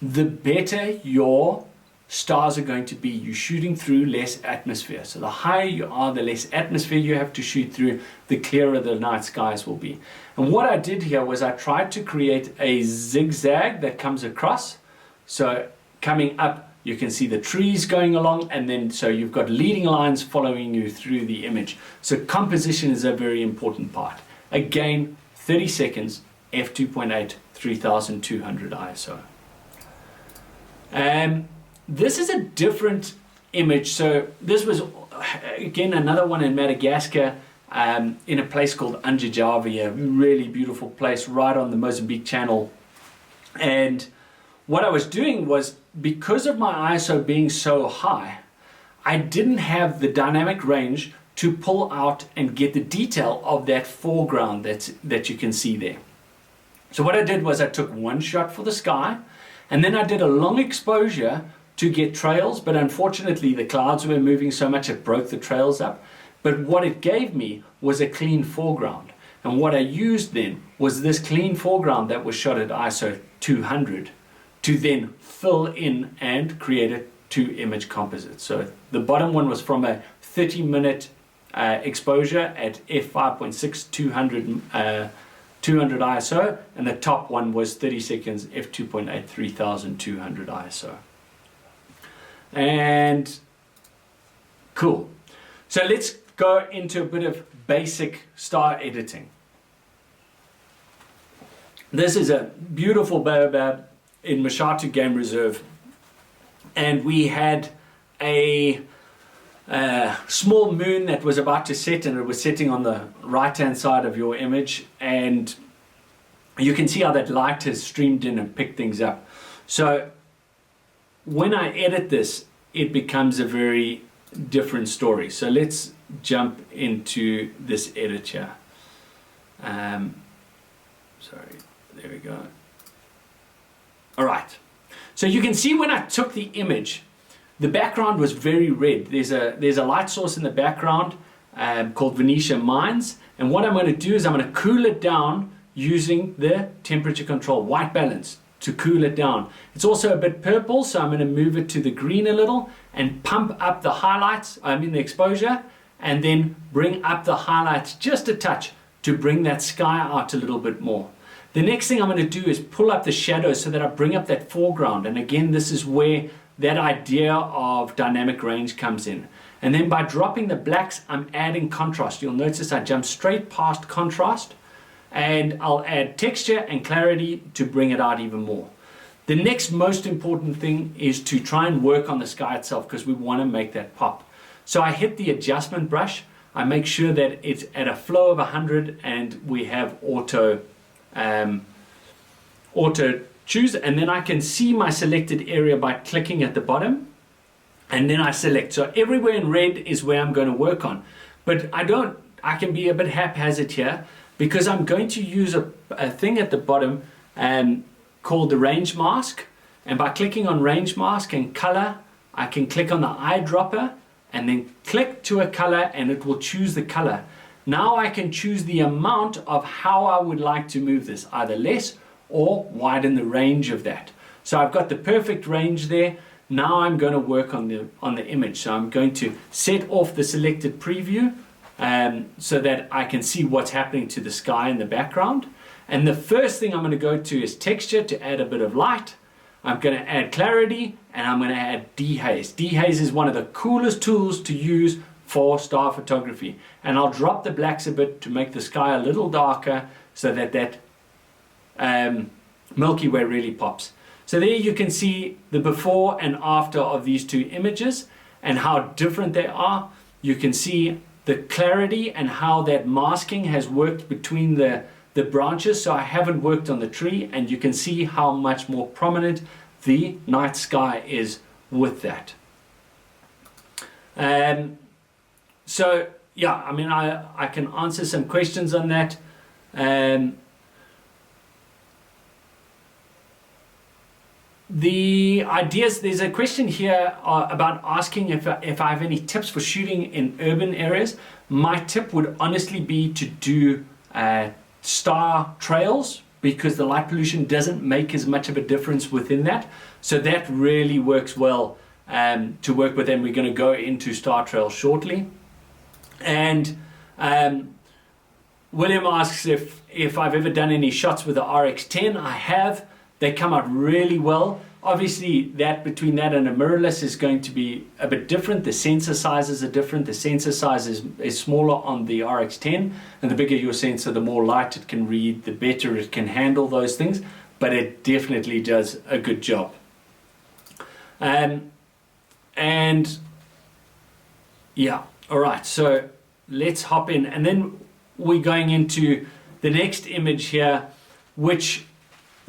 the better your stars are going to be. You're shooting through less atmosphere. So the higher you are, the less atmosphere you have to shoot through, the clearer the night skies will be. And what I did here was I tried to create a zigzag that comes across. So coming up, you can see the trees going along, and then so you've got leading lines following you through the image. So composition is a very important part. Again, 30 seconds, f2.8, 3200 ISO. This is a different image. So this was, again, another one in Madagascar, in a place called Anjajavi, a really beautiful place right on the Mozambique Channel. And what I was doing was, because of my ISO being so high, I didn't have the dynamic range to pull out and get the detail of that foreground that you can see there. So what I did was I took one shot for the sky, and then I did a long exposure to get trails, but unfortunately the clouds were moving so much it broke the trails up. But what it gave me was a clean foreground. And what I used then was this clean foreground that was shot at ISO 200 to then fill in and create a 2-image composite. So the bottom one was from a 30-minute exposure at f5.6 200 ISO, and the top one was 30 seconds f2.8 3200 ISO. And cool. So let's go into a bit of basic star editing. This is a beautiful baobab in Mashatu Game Reserve, and we had a small moon that was about to set, and it was setting on the right hand side of your image, and you can see how that light has streamed in and picked things up. So when I edit this, it becomes a very different story. So let's jump into this edit here. Sorry, there we go. All right, so you can see when I took the image, the background was very red. There's a light source in the background called Venetia Mines, and what I'm going to do is I'm going to cool it down using the temperature control white balance to cool it down. It's also a bit purple, so I'm going to move it to the green a little and pump up the highlights, the exposure, and then bring up the highlights just a touch to bring that sky out a little bit more. The next thing I'm going to do is pull up the shadows so that I bring up that foreground, and again, this is where that idea of dynamic range comes in. And then by dropping the blacks, I'm adding contrast. You'll notice I jump straight past contrast, and I'll add texture and clarity to bring it out even more. The next most important thing is to try and work on the sky itself, because we want to make that pop. So I hit the adjustment brush. I make sure that it's at a flow of 100, and we have auto choose, and then I can see my selected area by clicking at the bottom, and then I select. So everywhere in red is where I'm going to work on, but I can be a bit haphazard here, because I'm going to use a thing at the bottom called the range mask, and by clicking on range mask and color, I can click on the eyedropper and then click to a color, and it will choose the color. Now I can choose the amount of how I would like to move this, either less or widen the range of that. So I've got the perfect range there. Now I'm going to work on the image. So I'm going to set off the selected preview so that I can see what's happening to the sky in the background. And the first thing I'm going to go to is texture to add a bit of light. I'm going to add clarity, and I'm going to add dehaze. Dehaze is one of the coolest tools to use for star photography. And I'll drop the blacks a bit to make the sky a little darker so that Milky Way really pops. So there you can see the before and after of these two images and how different they are. You can see the clarity and how that masking has worked between the branches. So I haven't worked on the tree, and you can see how much more prominent the night sky is with that. So yeah, I mean, I can answer some questions on that. The ideas, there's a question here about asking if I have any tips for shooting in urban areas. My tip would honestly be to do star trails, because the light pollution doesn't make as much of a difference within that. So that really works well to work with them. We're going to go into star trails shortly. And William asks if I've ever done any shots with the RX10. I have. They come out really well. Obviously, that between that and a mirrorless is going to be a bit different. The sensor sizes are different. The sensor size is smaller on the RX10, and the bigger your sensor, the more light it can read, the better it can handle those things. But it definitely does a good job. And yeah, all right. So let's hop in, and then we're going into the next image here, which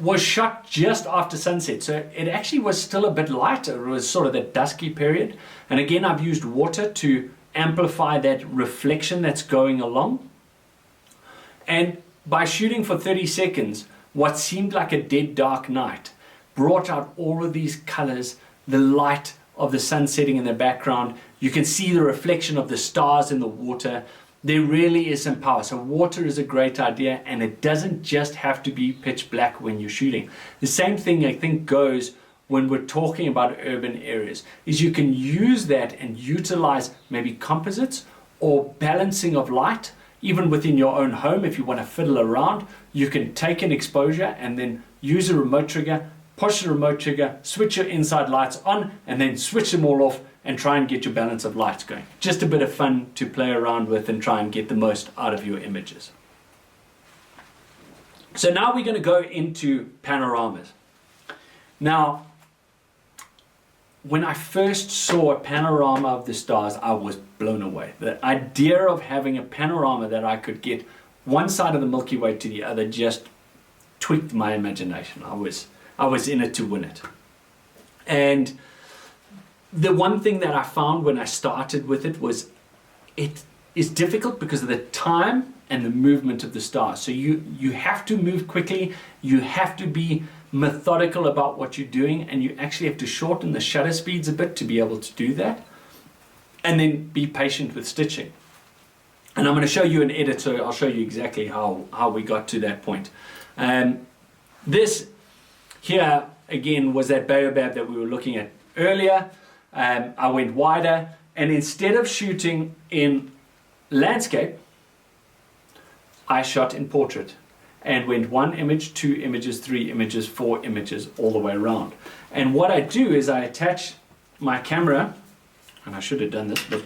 was shot just after sunset. So it actually was still a bit lighter. It was sort of that dusky period. And again, I've used water to amplify that reflection that's going along. And by shooting for 30 seconds, what seemed like a dead dark night brought out all of these colors, the light of the sun setting in the background. You can see the reflection of the stars in the water. There really is some power. So water is a great idea, and it doesn't just have to be pitch black when you're shooting. The same thing I think goes when we're talking about urban areas, is you can use that and utilize maybe composites or balancing of light. Even within your own home, if you want to fiddle around, you can take an exposure and then use a remote trigger, push the remote trigger, switch your inside lights on, and then switch them all off and try and get your balance of lights going. Just a bit of fun to play around with and try and get the most out of your images. So now we're going to go into panoramas. Now, when I first saw a panorama of the stars, I was blown away. The idea of having a panorama that I could get one side of the Milky Way to the other just tweaked my imagination. I was in it to win it. And the one thing that I found when I started with it was it is difficult because of the time and the movement of the stars. So you have to move quickly, you have to be methodical about what you're doing, and you actually have to shorten the shutter speeds a bit to be able to do that, and then be patient with stitching. And I'm going to show you an edit, so I'll show you exactly how we got to that point. This here again was that baobab that we were looking at earlier. I went wider, and instead of shooting in landscape, I shot in portrait and went 1 image, 2 images, 3 images, 4 images all the way around. And what I do is I attach my camera, and I should have done this, but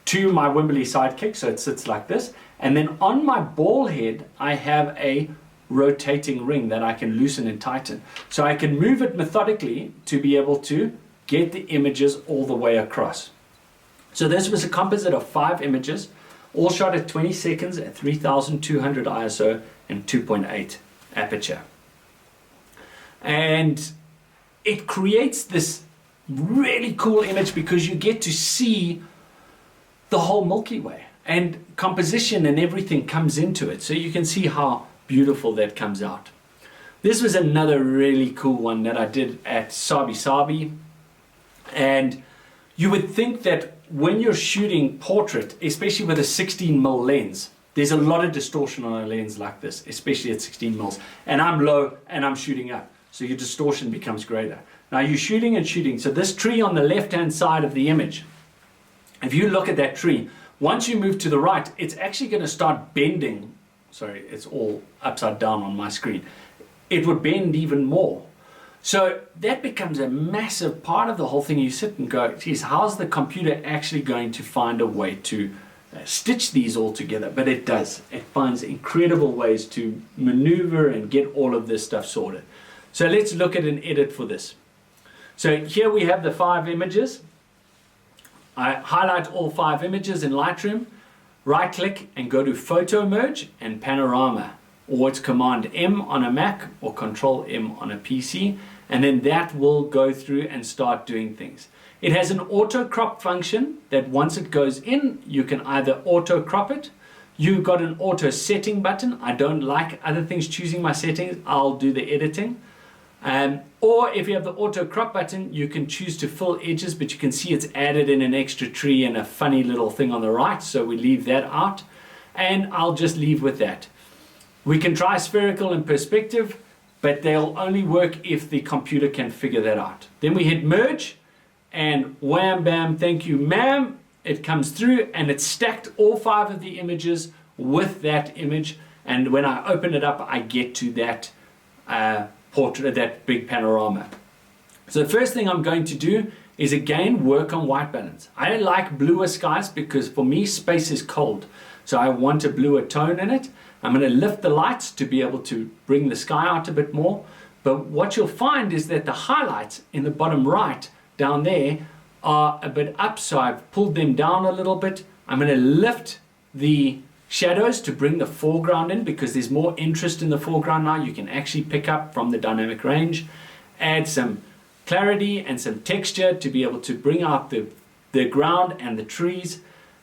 to my Wimberley sidekick, so it sits like this, and then on my ball head I have a rotating ring that I can loosen and tighten. So I can move it methodically to be able to get the images all the way across. So this was a composite of 5 images, all shot at 20 seconds at 3200 ISO and 2.8 aperture. And it creates this really cool image because you get to see the whole Milky Way, and composition and everything comes into it. So you can see how beautiful that comes out. This was another really cool one that I did at Sabi Sabi. And you would think that when you're shooting portrait, especially with a 16mm lens, there's a lot of distortion on a lens like this, especially at 16mm. And I'm low and I'm shooting up, so your distortion becomes greater. Now you're shooting and shooting. So this tree on the left-hand side of the image, if you look at that tree, once you move to the right, it's actually going to start bending. Sorry, it's all upside down on my screen. It would bend even more. So that becomes a massive part of the whole thing. You sit and go, geez, how's the computer actually going to find a way to stitch these all together? But it does. It finds incredible ways to maneuver and get all of this stuff sorted. So let's look at an edit for this. So here we have the 5 images. I highlight all 5 images in Lightroom, right click and go to Photo Merge and Panorama, or it's Command M on a Mac or Control M on a PC, and then that will go through and start doing things. It has an auto crop function that once it goes in, you can either auto crop it. You've got an auto setting button. I don't like other things choosing my settings. I'll do the editing. Or if you have the auto crop button, you can choose to fill edges, but you can see it's added in an extra tree and a funny little thing on the right, so we leave that out, and I'll just leave with that. We can try spherical and perspective, but they'll only work if the computer can figure that out. Then we hit merge, and wham bam, thank you ma'am, it comes through and it's stacked all 5 of the images with that image, and when I open it up, I get to that portrait, that big panorama. So the first thing I'm going to do is again work on white balance. I like bluer skies because for me space is cold, so I want a bluer tone in it. I'm going to lift the lights to be able to bring the sky out a bit more, but what you'll find is that the highlights in the bottom right down there are a bit up, so I've pulled them down a little bit. I'm going to lift the shadows to bring the foreground in because there's more interest in the foreground now. You can actually pick up from the dynamic range. Add some clarity and some texture to be able to bring out the ground and the trees.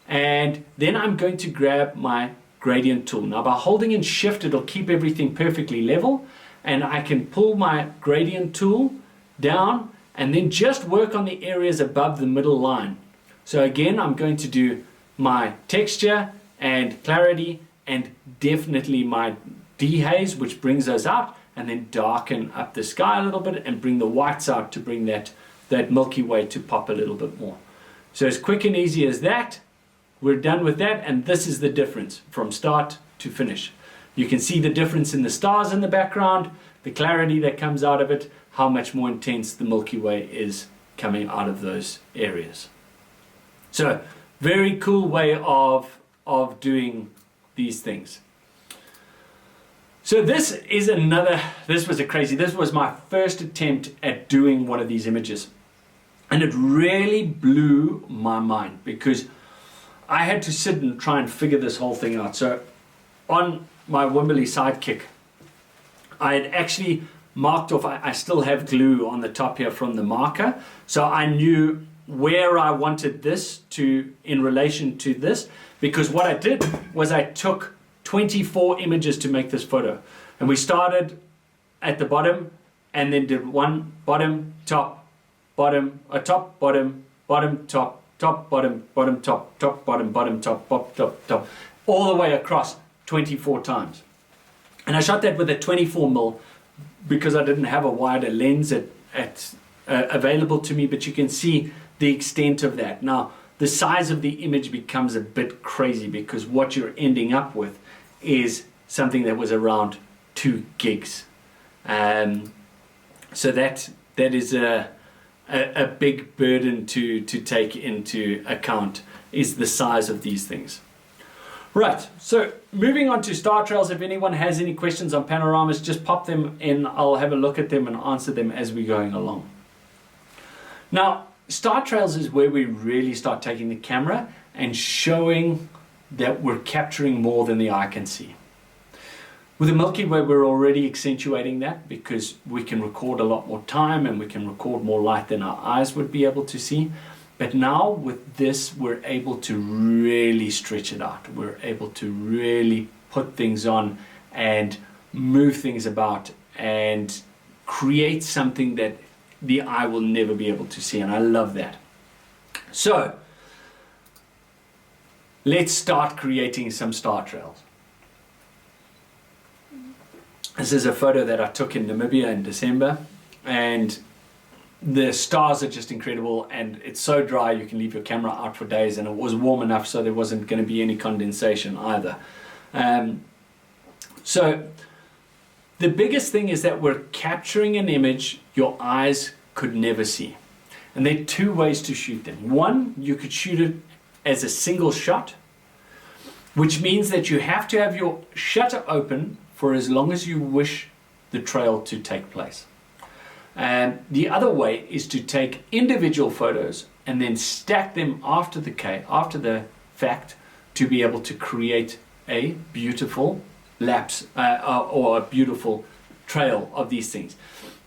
And then I'm going to grab my gradient tool. Now by holding in shift, it'll keep everything perfectly level, and I can pull my gradient tool down and then just work on the areas above the middle line. So again, I'm going to do my texture and clarity and definitely my dehaze, which brings those out, and then darken up the sky a little bit and bring the whites out to bring that Milky Way to pop a little bit more. So as quick and easy as that, we're done with that, and this is the difference from start to finish. You can see the difference in the stars in the background, the clarity that comes out of it, how much more intense the Milky Way is coming out of those areas. So very cool way of doing these things. So this was my first attempt at doing one of these images, and it really blew my mind because I had to sit and try and figure this whole thing out. So on my Wimberley Sidekick, I had actually marked off, I still have glue on the top here from the marker, so I knew where I wanted this to in relation to this, because what I did was I took 24 images to make this photo, and we started at the bottom and then did one bottom, top, bottom, top, bottom, bottom, top, top, bottom, bottom, top, top, bottom, bottom, top, top, top, all the way across 24 times. And I shot that with a 24mm because I didn't have a wider lens available to me, but you can see the extent of that. Now, the size of the image becomes a bit crazy because what you're ending up with is something that was around 2 gigs. So that is a big burden to take into account, is the size of these things. Right, so moving on to star trails. If anyone has any questions on panoramas, just pop them in. I'll have a look at them and answer them as we're going along. Now, star trails is where we really start taking the camera and showing that we're capturing more than the eye can see. With the Milky Way, we're already accentuating that because we can record a lot more time and we can record more light than our eyes would be able to see. But now with this, we're able to really stretch it out. We're able to really put things on and move things about and create something that the eye will never be able to see. And I love that. So let's start creating some star trails. This is a photo that I took in Namibia in December, and the stars are just incredible, and it's so dry you can leave your camera out for days, and it was warm enough so there wasn't going to be any condensation either. So the biggest thing is that we're capturing an image your eyes could never see. And there are two ways to shoot them. One, you could shoot it as a single shot, which means that you have to have your shutter open for as long as you wish the trail to take place. And the other way is to take individual photos and then stack them after the fact to be able to create a beautiful lapse or a beautiful trail of these things.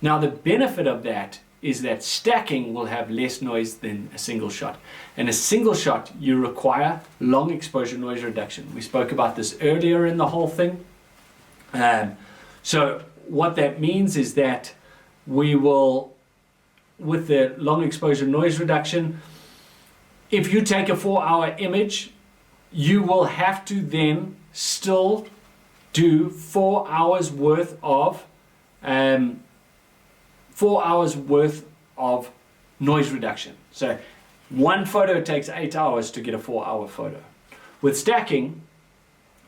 Now the benefit of that is that stacking will have less noise than a single shot. And a single shot, you require long exposure noise reduction. We spoke about this earlier in the whole thing. So what that means is that we will, with the long exposure noise reduction, if you take a 4-hour image, you will have to then still do 4 hours worth of 4 hours worth of noise reduction. So one photo takes 8 hours to get a 4-hour photo. With stacking,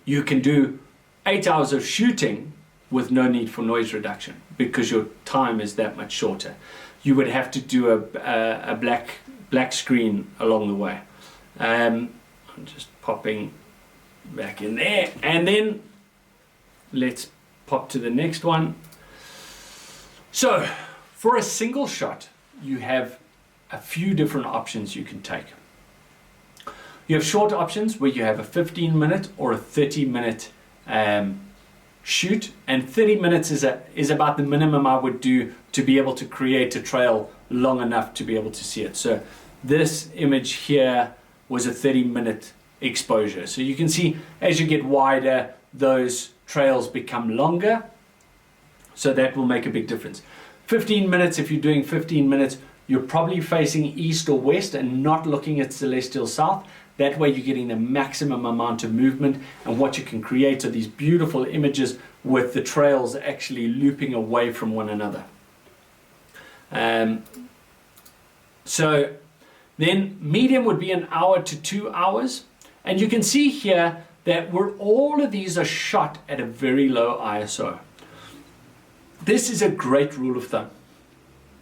you can do 8 hours of shooting with no need for noise reduction because your time is that much shorter. You would have to do a black screen along the way. I'm just popping back in there, and then let's pop to the next one. So for a single shot, you have a few different options you can take. You have short options where you have a 15-minute or a 30-minute shoot, and 30 minutes is about the minimum I would do to be able to create a trail long enough to be able to see it. So this image here was a 30-minute exposure. So you can see as you get wider, those trails become longer. So that will make a big difference. 15 minutes, if you're doing 15 minutes, you're probably facing east or west and not looking at celestial south. That way you're getting the maximum amount of movement, and what you can create are these beautiful images with the trails actually looping away from one another. So then medium would be 1 hour to 2 hours. And you can see here that all of these are shot at a very low ISO. This is a great rule of thumb.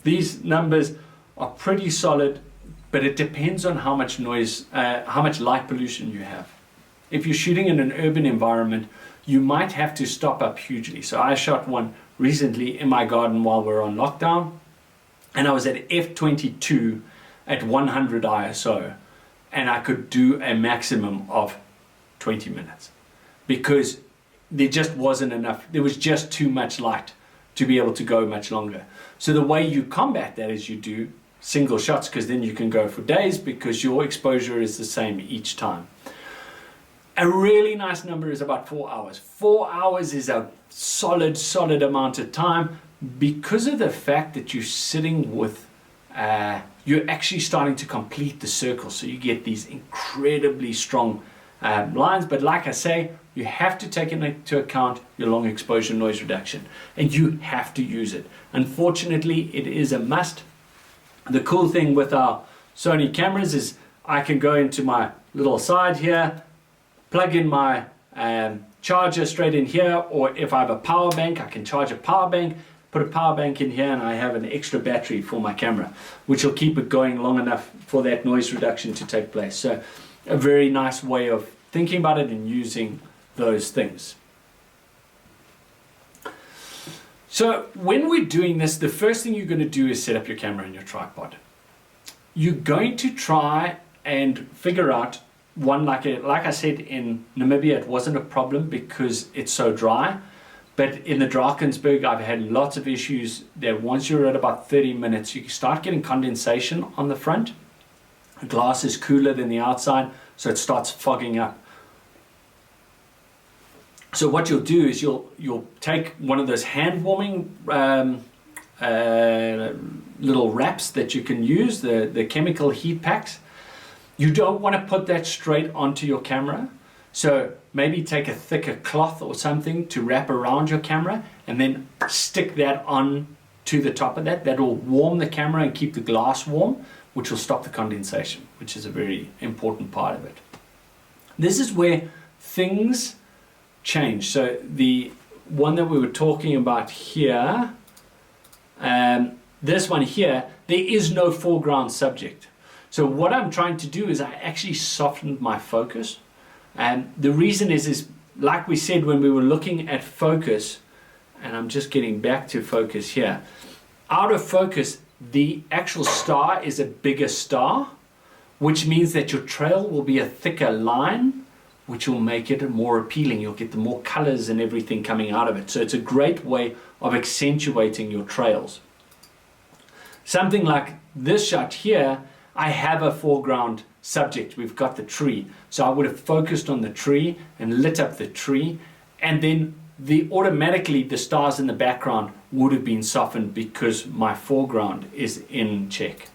These numbers are pretty solid, but it depends on how much noise, how much light pollution you have. If you're shooting in an urban environment, you might have to stop up hugely. So I shot one recently in my garden while we were on lockdown, and I was at f22 at 100 ISO, and I could do a maximum of 20 minutes because there just wasn't enough. There was just too much light to be able to go much longer. So the way you combat that is you do single shots, because then you can go for days because your exposure is the same each time. A really nice number is about 4 hours. 4 hours is a solid amount of time because of the fact that you're sitting with, you're actually starting to complete the circle. So you get these incredibly strong lines. But like I say, you have to take into account your long exposure noise reduction, and you have to use it. Unfortunately, it is a must. The cool thing with our Sony cameras is I can go into my little side here, plug in my charger straight in here, or if I have a power bank, I can charge a power bank, put a power bank in here, and I have an extra battery for my camera, which will keep it going long enough for that noise reduction to take place. So a very nice way of thinking about it and using those things. So when we're doing this, the first thing you're going to do is set up your camera and your tripod. You're going to try and figure out one, like I said, in Namibia it wasn't a problem because it's so dry, but in the Drakensberg I've had lots of issues that once you're at about 30 minutes you start getting condensation on the front. The glass is cooler than the outside, so it starts fogging up. So what you'll do is you'll take one of those hand warming little wraps that you can use, the chemical heat packs, You don't want to put that straight onto your camera. So maybe take a thicker cloth or something to wrap around your camera and then stick that on to the top of that. That will warm the camera and keep the glass warm, which will stop the condensation, which is a very important part of it. This is where things change. So the one that we were talking about here, this one here, there is no foreground subject. So what I'm trying to do is I actually softened my focus. And the reason is like we said when we were looking at focus, and I'm just getting back to focus here. Out of focus, the actual star is a bigger star, which means that your trail will be a thicker line, which will make it more appealing. You'll get the more colors and everything coming out of it. So it's a great way of accentuating your trails. Something like this shot here, I have a foreground subject. We've got the tree. So I would have focused on the tree and lit up the tree, and then automatically the stars in the background would have been softened because my foreground is in check.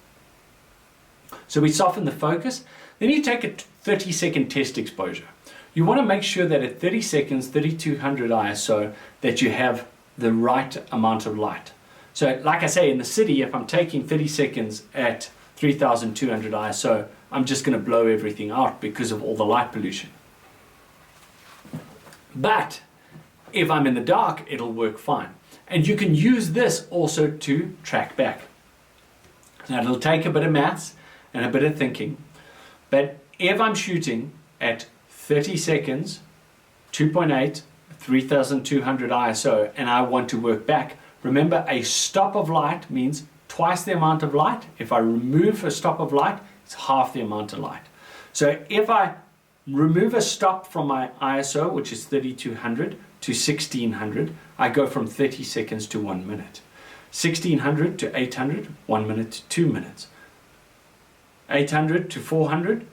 So we soften the focus. Then you take a 30-second test exposure. You want to make sure that at 30 seconds, 3200 ISO, that you have the right amount of light. So like I say, in the city, if I'm taking 30 seconds at 3200 ISO, I'm just going to blow everything out because of all the light pollution. But if I'm in the dark, it'll work fine. And you can use this also to track back. Now it'll take a bit of maths and a bit of thinking, but if I'm shooting at 30 seconds, 2.8, 3200 ISO, and I want to work back, remember a stop of light means twice the amount of light. If I remove a stop of light, it's half the amount of light. So if I remove a stop from my ISO, which is 3200 to 1600, I go from 30 seconds to 1 minute. 1600 to 800, 1 minute to 2 minutes. 800 to 400,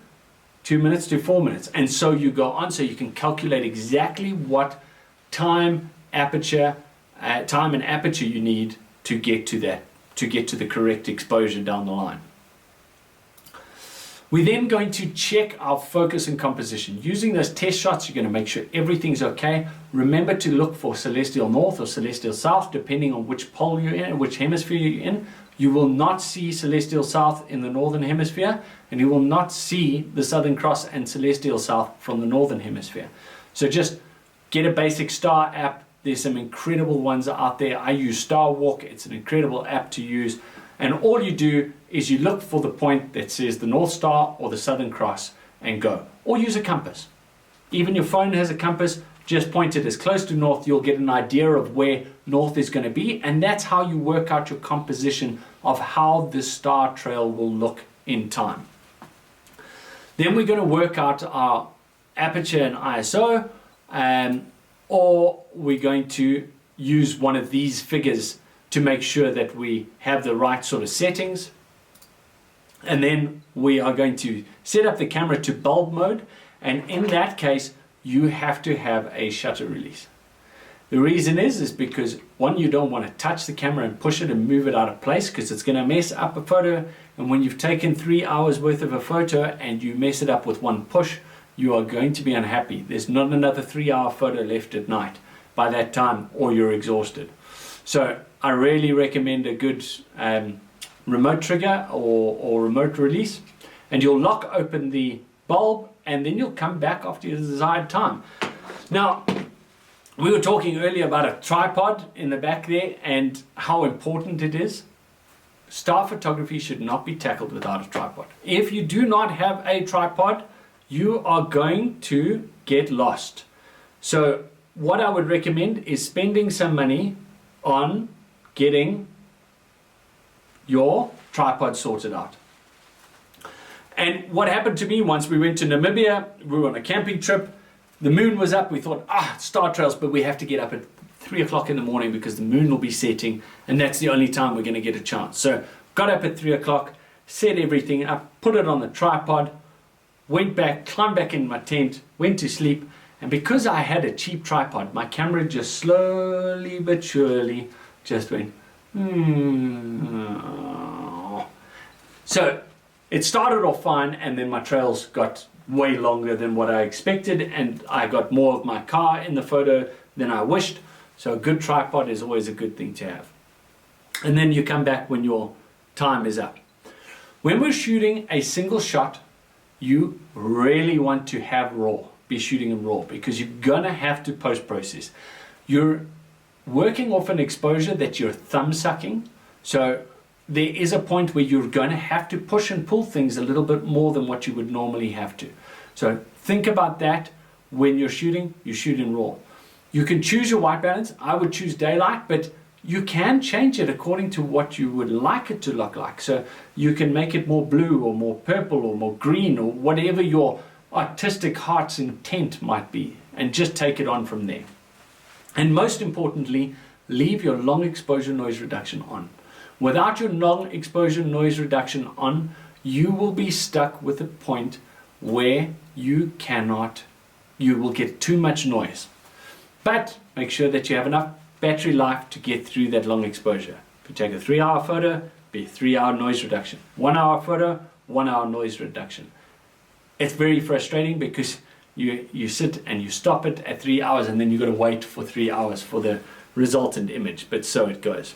2 minutes to 4 minutes. And so you go on, so you can calculate exactly what time and aperture you need to get to that, to get to the correct exposure down the line. We're then going to check our focus and composition. Using those test shots, you're going to make sure everything's okay. Remember to look for celestial north or celestial south, depending on which pole you're in, which hemisphere you're in. You will not see celestial south in the northern hemisphere, and you will not see the Southern Cross and celestial south from the northern hemisphere. So just get a basic star app. There's some incredible ones out there. I use Star Walk. It's an incredible app to use. And all you do is you look for the point that says the North Star or the Southern Cross and go. Or use a compass. Even your phone has a compass. Just point it as close to north. You'll get an idea of where north is going to be. And that's how you work out your composition of how this star trail will look in time. Then we're going to work out our aperture and ISO. Or we're going to use one of these figures to make sure that we have the right sort of settings. And then we are going to set up the camera to bulb mode. And in that case, you have to have a shutter release. The reason is because one, you don't want to touch the camera and push it and move it out of place because it's going to mess up a photo. And when you've taken 3 hours worth of a photo and you mess it up with one push, you are going to be unhappy. There's not another 3-hour photo left at night by that time, or you're exhausted. So I really recommend a good remote trigger or remote release, and you'll lock open the bulb and then you'll come back after your desired time. Now, we were talking earlier about a tripod in the back there and how important it is. Star photography should not be tackled without a tripod. If you do not have a tripod, you are going to get lost. So what I would recommend is spending some money on getting your tripod sorted out. And what happened to me once we went to Namibia, we were on a camping trip, the moon was up, we thought, star trails, but we have to get up at 3 o'clock in the morning because the moon will be setting and that's the only time we're going to get a chance. So got up at 3 o'clock, set everything up, put it on the tripod, went back, climbed back in my tent, went to sleep, and because I had a cheap tripod, my camera just slowly but surely just went, So it started off fine, and then my trails got way longer than what I expected, and I got more of my car in the photo than I wished. So a good tripod is always a good thing to have. And then you come back when your time is up. When we're shooting a single shot, you really want to have raw, be shooting in raw, because you're gonna have to post-process. You're working off an exposure that you're thumb sucking, so there is a point where you're going to have to push and pull things a little bit more than what you would normally have to. So think about that when you're shooting. You shoot in raw. You can choose your white balance. I would choose daylight, but you can change it according to what you would like it to look like. So you can make it more blue or more purple or more green or whatever your artistic heart's intent might be, and just take it on from there. And most importantly, leave your long exposure noise reduction on. Without your long exposure noise reduction on, you will be stuck with a point where you will get too much noise. But make sure that you have enough battery life to get through that long exposure. If you take a 3-hour photo, be a 3-hour noise reduction. 1-hour photo, 1-hour noise reduction. It's very frustrating because you sit and you stop it at 3 hours, and then you've got to wait for 3 hours for the resultant image, but so it goes.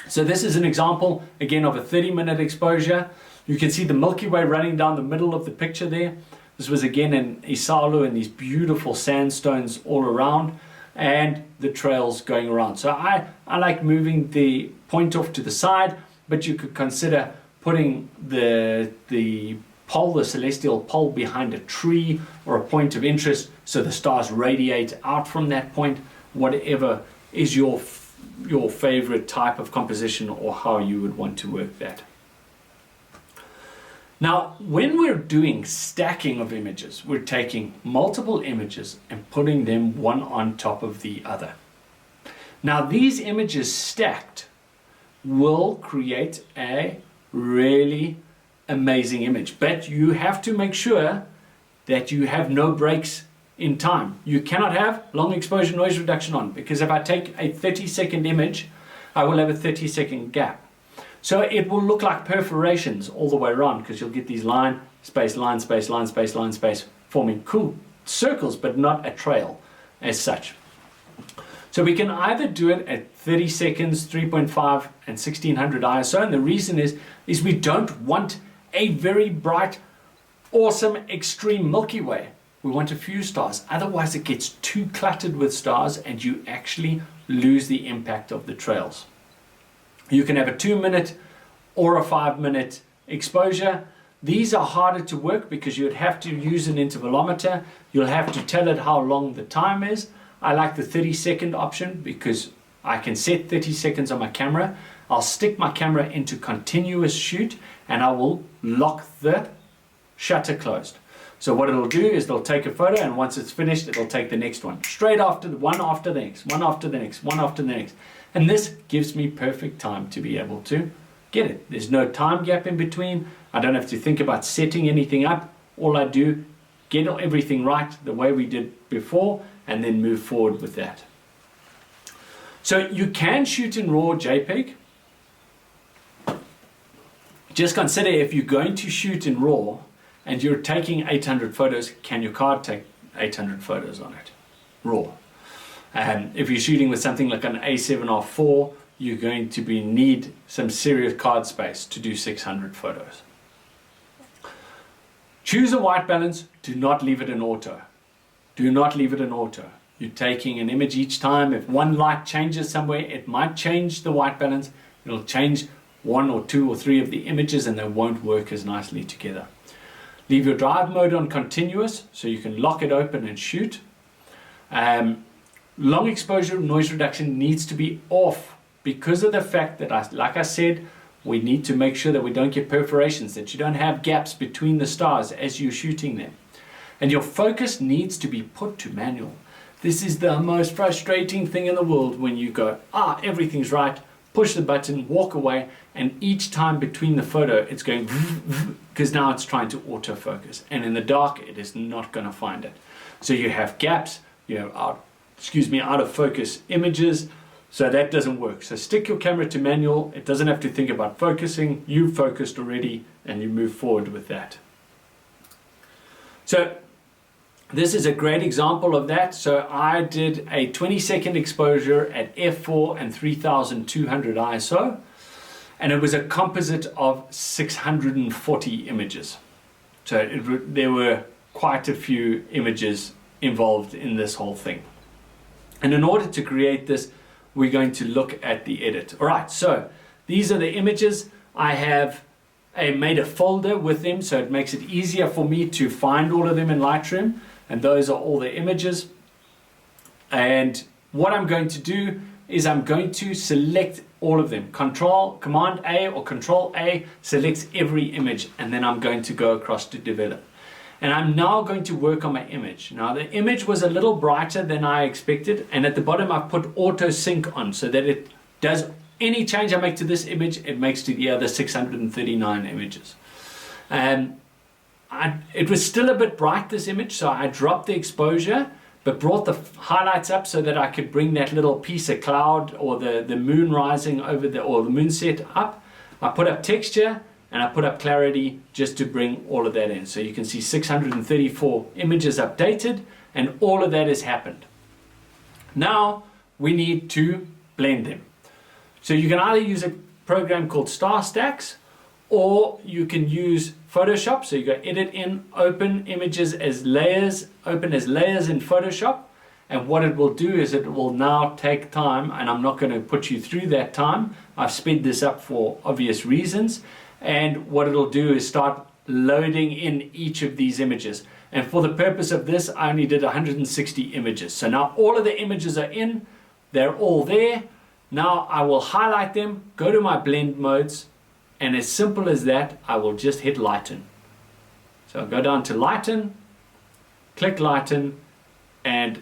So this is an example again of a 30-minute exposure. You can see the Milky Way running down the middle of the picture there. This was again in Isalu, and these beautiful sandstones all around, and the trails going around. So I like moving the point off to the side, but you could consider putting the pole, the celestial pole, behind a tree or a point of interest so the stars radiate out from that point, whatever is your favorite type of composition or how you would want to work that. Now, when we're doing stacking of images, we're taking multiple images and putting them one on top of the other. Now, these images stacked will create a really amazing image, but you have to make sure that you have no breaks in time. You cannot have long exposure noise reduction on, because if I take a 30-second image, I will have a 30-second gap. So it will look like perforations all the way around, because you'll get these line, space, line, space, line, space, line, space, forming cool circles, but not a trail as such. So we can either do it at 30 seconds, 3.5 and 1600 ISO, and the reason is we don't want a very bright, awesome, extreme Milky Way. We want a few stars, otherwise it gets too cluttered with stars and you actually lose the impact of the trails. You can have a 2-minute or a 5-minute exposure. These are harder to work because you'd have to use an intervalometer. You'll have to tell it how long the time is. I like the 30-second option because I can set 30 seconds on my camera. I'll stick my camera into continuous shoot and I will lock the shutter closed. So what it'll do is they'll take a photo, and once it's finished, it'll take the next one. Straight after the one after the next, one after the next, one after the next. And this gives me perfect time to be able to get it. There's no time gap in between. I don't have to think about setting anything up. All I do, get everything right the way we did before, and then move forward with that. So you can shoot in RAW JPEG. Just consider, if you're going to shoot in RAW and you're taking 800 photos, can your card take 800 photos on it? RAW. If you're shooting with something like an A7R4, you're going to need some serious card space to do 600 photos. Choose a white balance. Do not leave it in auto. Do not leave it in auto. You're taking an image each time. If one light changes somewhere, it might change the white balance. It'll change 1 or 2 or 3 of the images and they won't work as nicely together. Leave your drive mode on continuous so you can lock it open and shoot. Long exposure noise reduction needs to be off because of the fact that, like I said, we need to make sure that we don't get perforations, that you don't have gaps between the stars as you're shooting them. And your focus needs to be put to manual. This is the most frustrating thing in the world when you go, everything's right, push the button, walk away, and each time between the photo it's going because now it's trying to autofocus, and in the dark it is not going to find it. So you have gaps, you have out of focus images, so that doesn't work. So stick your camera to manual. It doesn't have to think about focusing. You've focused already. and you move forward with that. So this is a great example of that. So I did a 20-second exposure at f4 and 3200 ISO, and it was a composite of 640 images. So there were quite a few images involved in this whole thing. And in order to create this, we're going to look at the edit. All right, so these are the images. I made a folder with them, so it makes it easier for me to find all of them in Lightroom. And those are all the images. And what I'm going to do is I'm going to select all of them. Command A or Control A selects every image, and then I'm going to go across to develop. And I'm now going to work on my image. Now the image was a little brighter than I expected, and at the bottom I've put auto sync on so that it does any change I make to this image, it makes to the other 639 images. It was still a bit bright, this image, so I dropped the exposure but brought the highlights up so that I could bring that little piece of cloud or the moon rising over or the moon set up. I put up texture and I put up clarity just to bring all of that in. So you can see 634 images updated, and all of that has happened. Now we need to blend them. So you can either use a program called Star Stacks, or you can use Photoshop. So you go edit in, open images as layers, open as layers in Photoshop. And what it will do is it will now take time, and I'm not going to put you through that time. I've sped this up for obvious reasons. And what it'll do is start loading in each of these images. And for the purpose of this, I only did 160 images. So now all of the images are in, they're all there. Now I will highlight them, go to my blend modes, and as simple as that, I will just hit lighten. So I'll go down to lighten, click lighten, and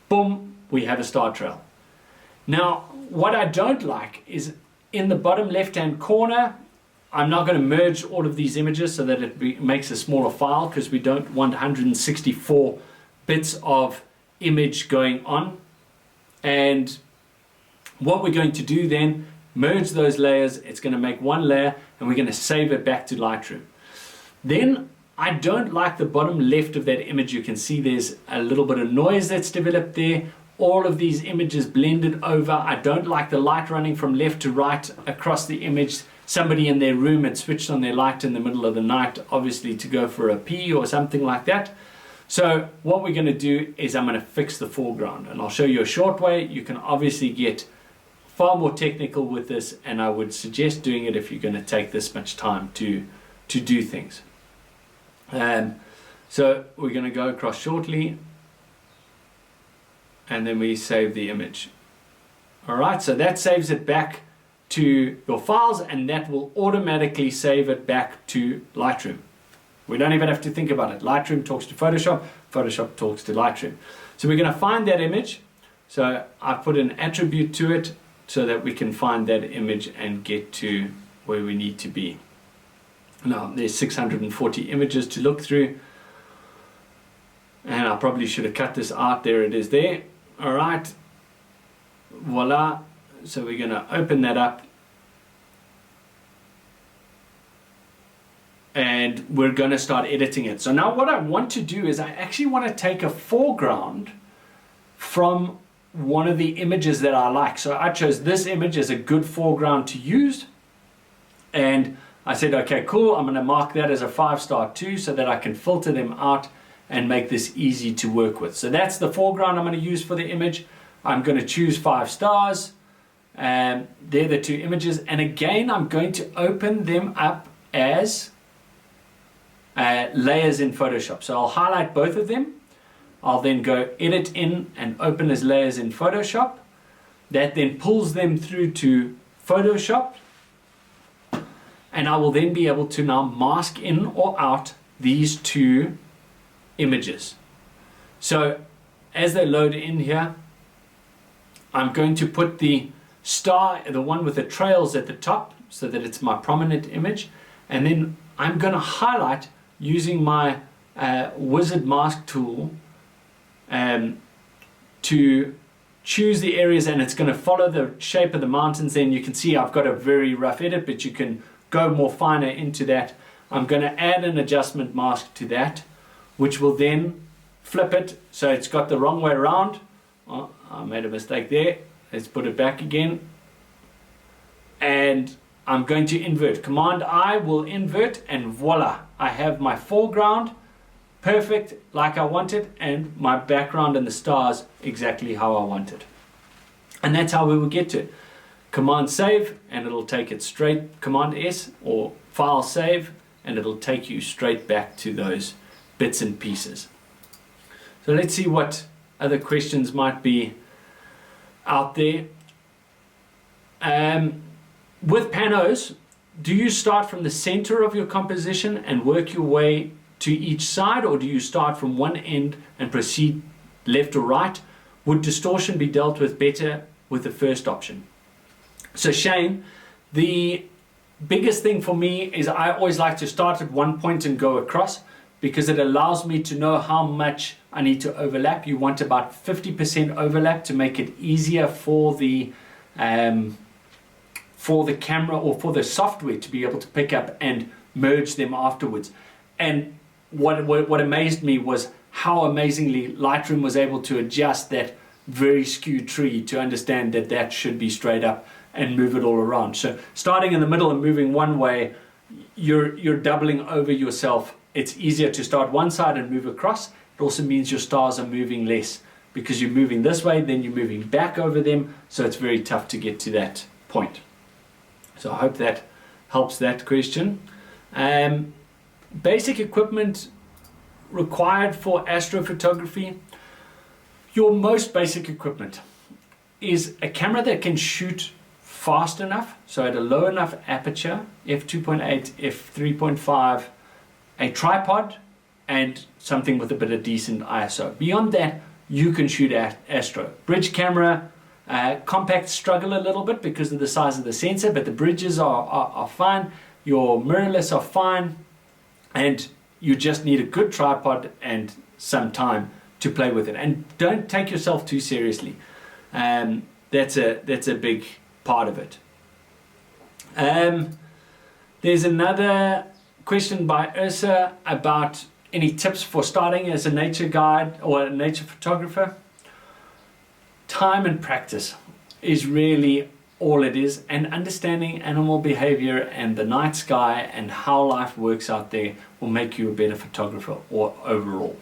boom, we have a star trail. Now, what I don't like is in the bottom left-hand corner, I'm not going to merge all of these images so that it makes a smaller file, because we don't want 164 bits of image going on. And what we're going to do then, merge those layers, it's going to make one layer, and we're going to save it back to Lightroom. Then I don't like the bottom left of that image. You can see there's a little bit of noise that's developed there. All of these images blended over. I don't like the light running from left to right across the image. Somebody in their room had switched on their light in the middle of the night, obviously to go for a pee or something like that. So what we're going to do is I'm going to fix the foreground, and I'll show you a short way. You can obviously get far more technical with this, and I would suggest doing it if you're going to take this much time to do things. So we're going to go across shortly, and then we save the image. All right, so that saves it back to your files, and that will automatically save it back to Lightroom. We don't even have to think about it. Lightroom talks to Photoshop, Photoshop talks to Lightroom. So we're going to find that image. So I put an attribute to it so that we can find that image and get to where we need to be. Now there's 640 images to look through, and I probably should have cut this out. There it is there. All right, voila. So we're going to open that up, and we're going to start editing it. So now what I want to do is I actually want to take a foreground from one of the images that I like. So I chose this image as a good foreground to use, and I said, okay, cool, I'm going to mark that as a 5-star too, so that I can filter them out and make this easy to work with. So that's the foreground I'm going to use for the image. I'm going to choose 5 stars. They're the 2 images, and again I'm going to open them up as layers in Photoshop. So I'll highlight both of them. I'll then go edit in and open as layers in Photoshop. That then pulls them through to Photoshop, and I will then be able to now mask in or out these 2 images. So as they load in here, I'm going to put the star, the one with the trails at the top, so that it's my prominent image, and then I'm going to highlight using my wizard mask tool to choose the areas, and it's going to follow the shape of the mountains. Then you can see I've got a very rough edit, but you can go more finer into that. I'm going to add an adjustment mask to that, which will then flip it so it's got the wrong way around. Oh, I made a mistake there. Let's put it back again. And I'm going to invert. Command I will invert, and voila, I have my foreground perfect like I wanted, and my background and the stars exactly how I wanted. And that's how we will get to it. Command save, and it'll take it straight. Command S or file save, and it'll take you straight back to those bits and pieces. So let's see what other questions might be out there. With panos, do you start from the center of your composition and work your way to each side, or do you start from one end and proceed left or right? Would distortion be dealt with better with the first option? So Shane, the biggest thing for me is I always like to start at one point and go across, because it allows me to know how much I need to overlap. You want about 50% overlap to make it easier for the camera or for the software to be able to pick up and merge them afterwards. And what amazed me was how amazingly Lightroom was able to adjust that very skewed tree to understand that that should be straight up and move it all around. So starting in the middle and moving one way, you're doubling over yourself. It's easier to start one side and move across. It also means your stars are moving less, because you're moving this way, then you're moving back over them, so it's very tough to get to that point. So I hope that helps that question. Basic equipment required for astrophotography. Your most basic equipment is a camera that can shoot fast enough, so at a low enough aperture, f2.8, f3.5, a tripod, and something with a bit of decent ISO. Beyond that, you can shoot astro. Bridge camera, compacts struggle a little bit because of the size of the sensor, but the bridges are fine. Your mirrorless are fine, and you just need a good tripod and some time to play with it. And don't take yourself too seriously. That's a big part of it. There's another question by Ursa about any tips for starting as a nature guide or a nature photographer. Time and practice is really all it is, and understanding animal behavior and the night sky and how life works out there will make you a better photographer or overall.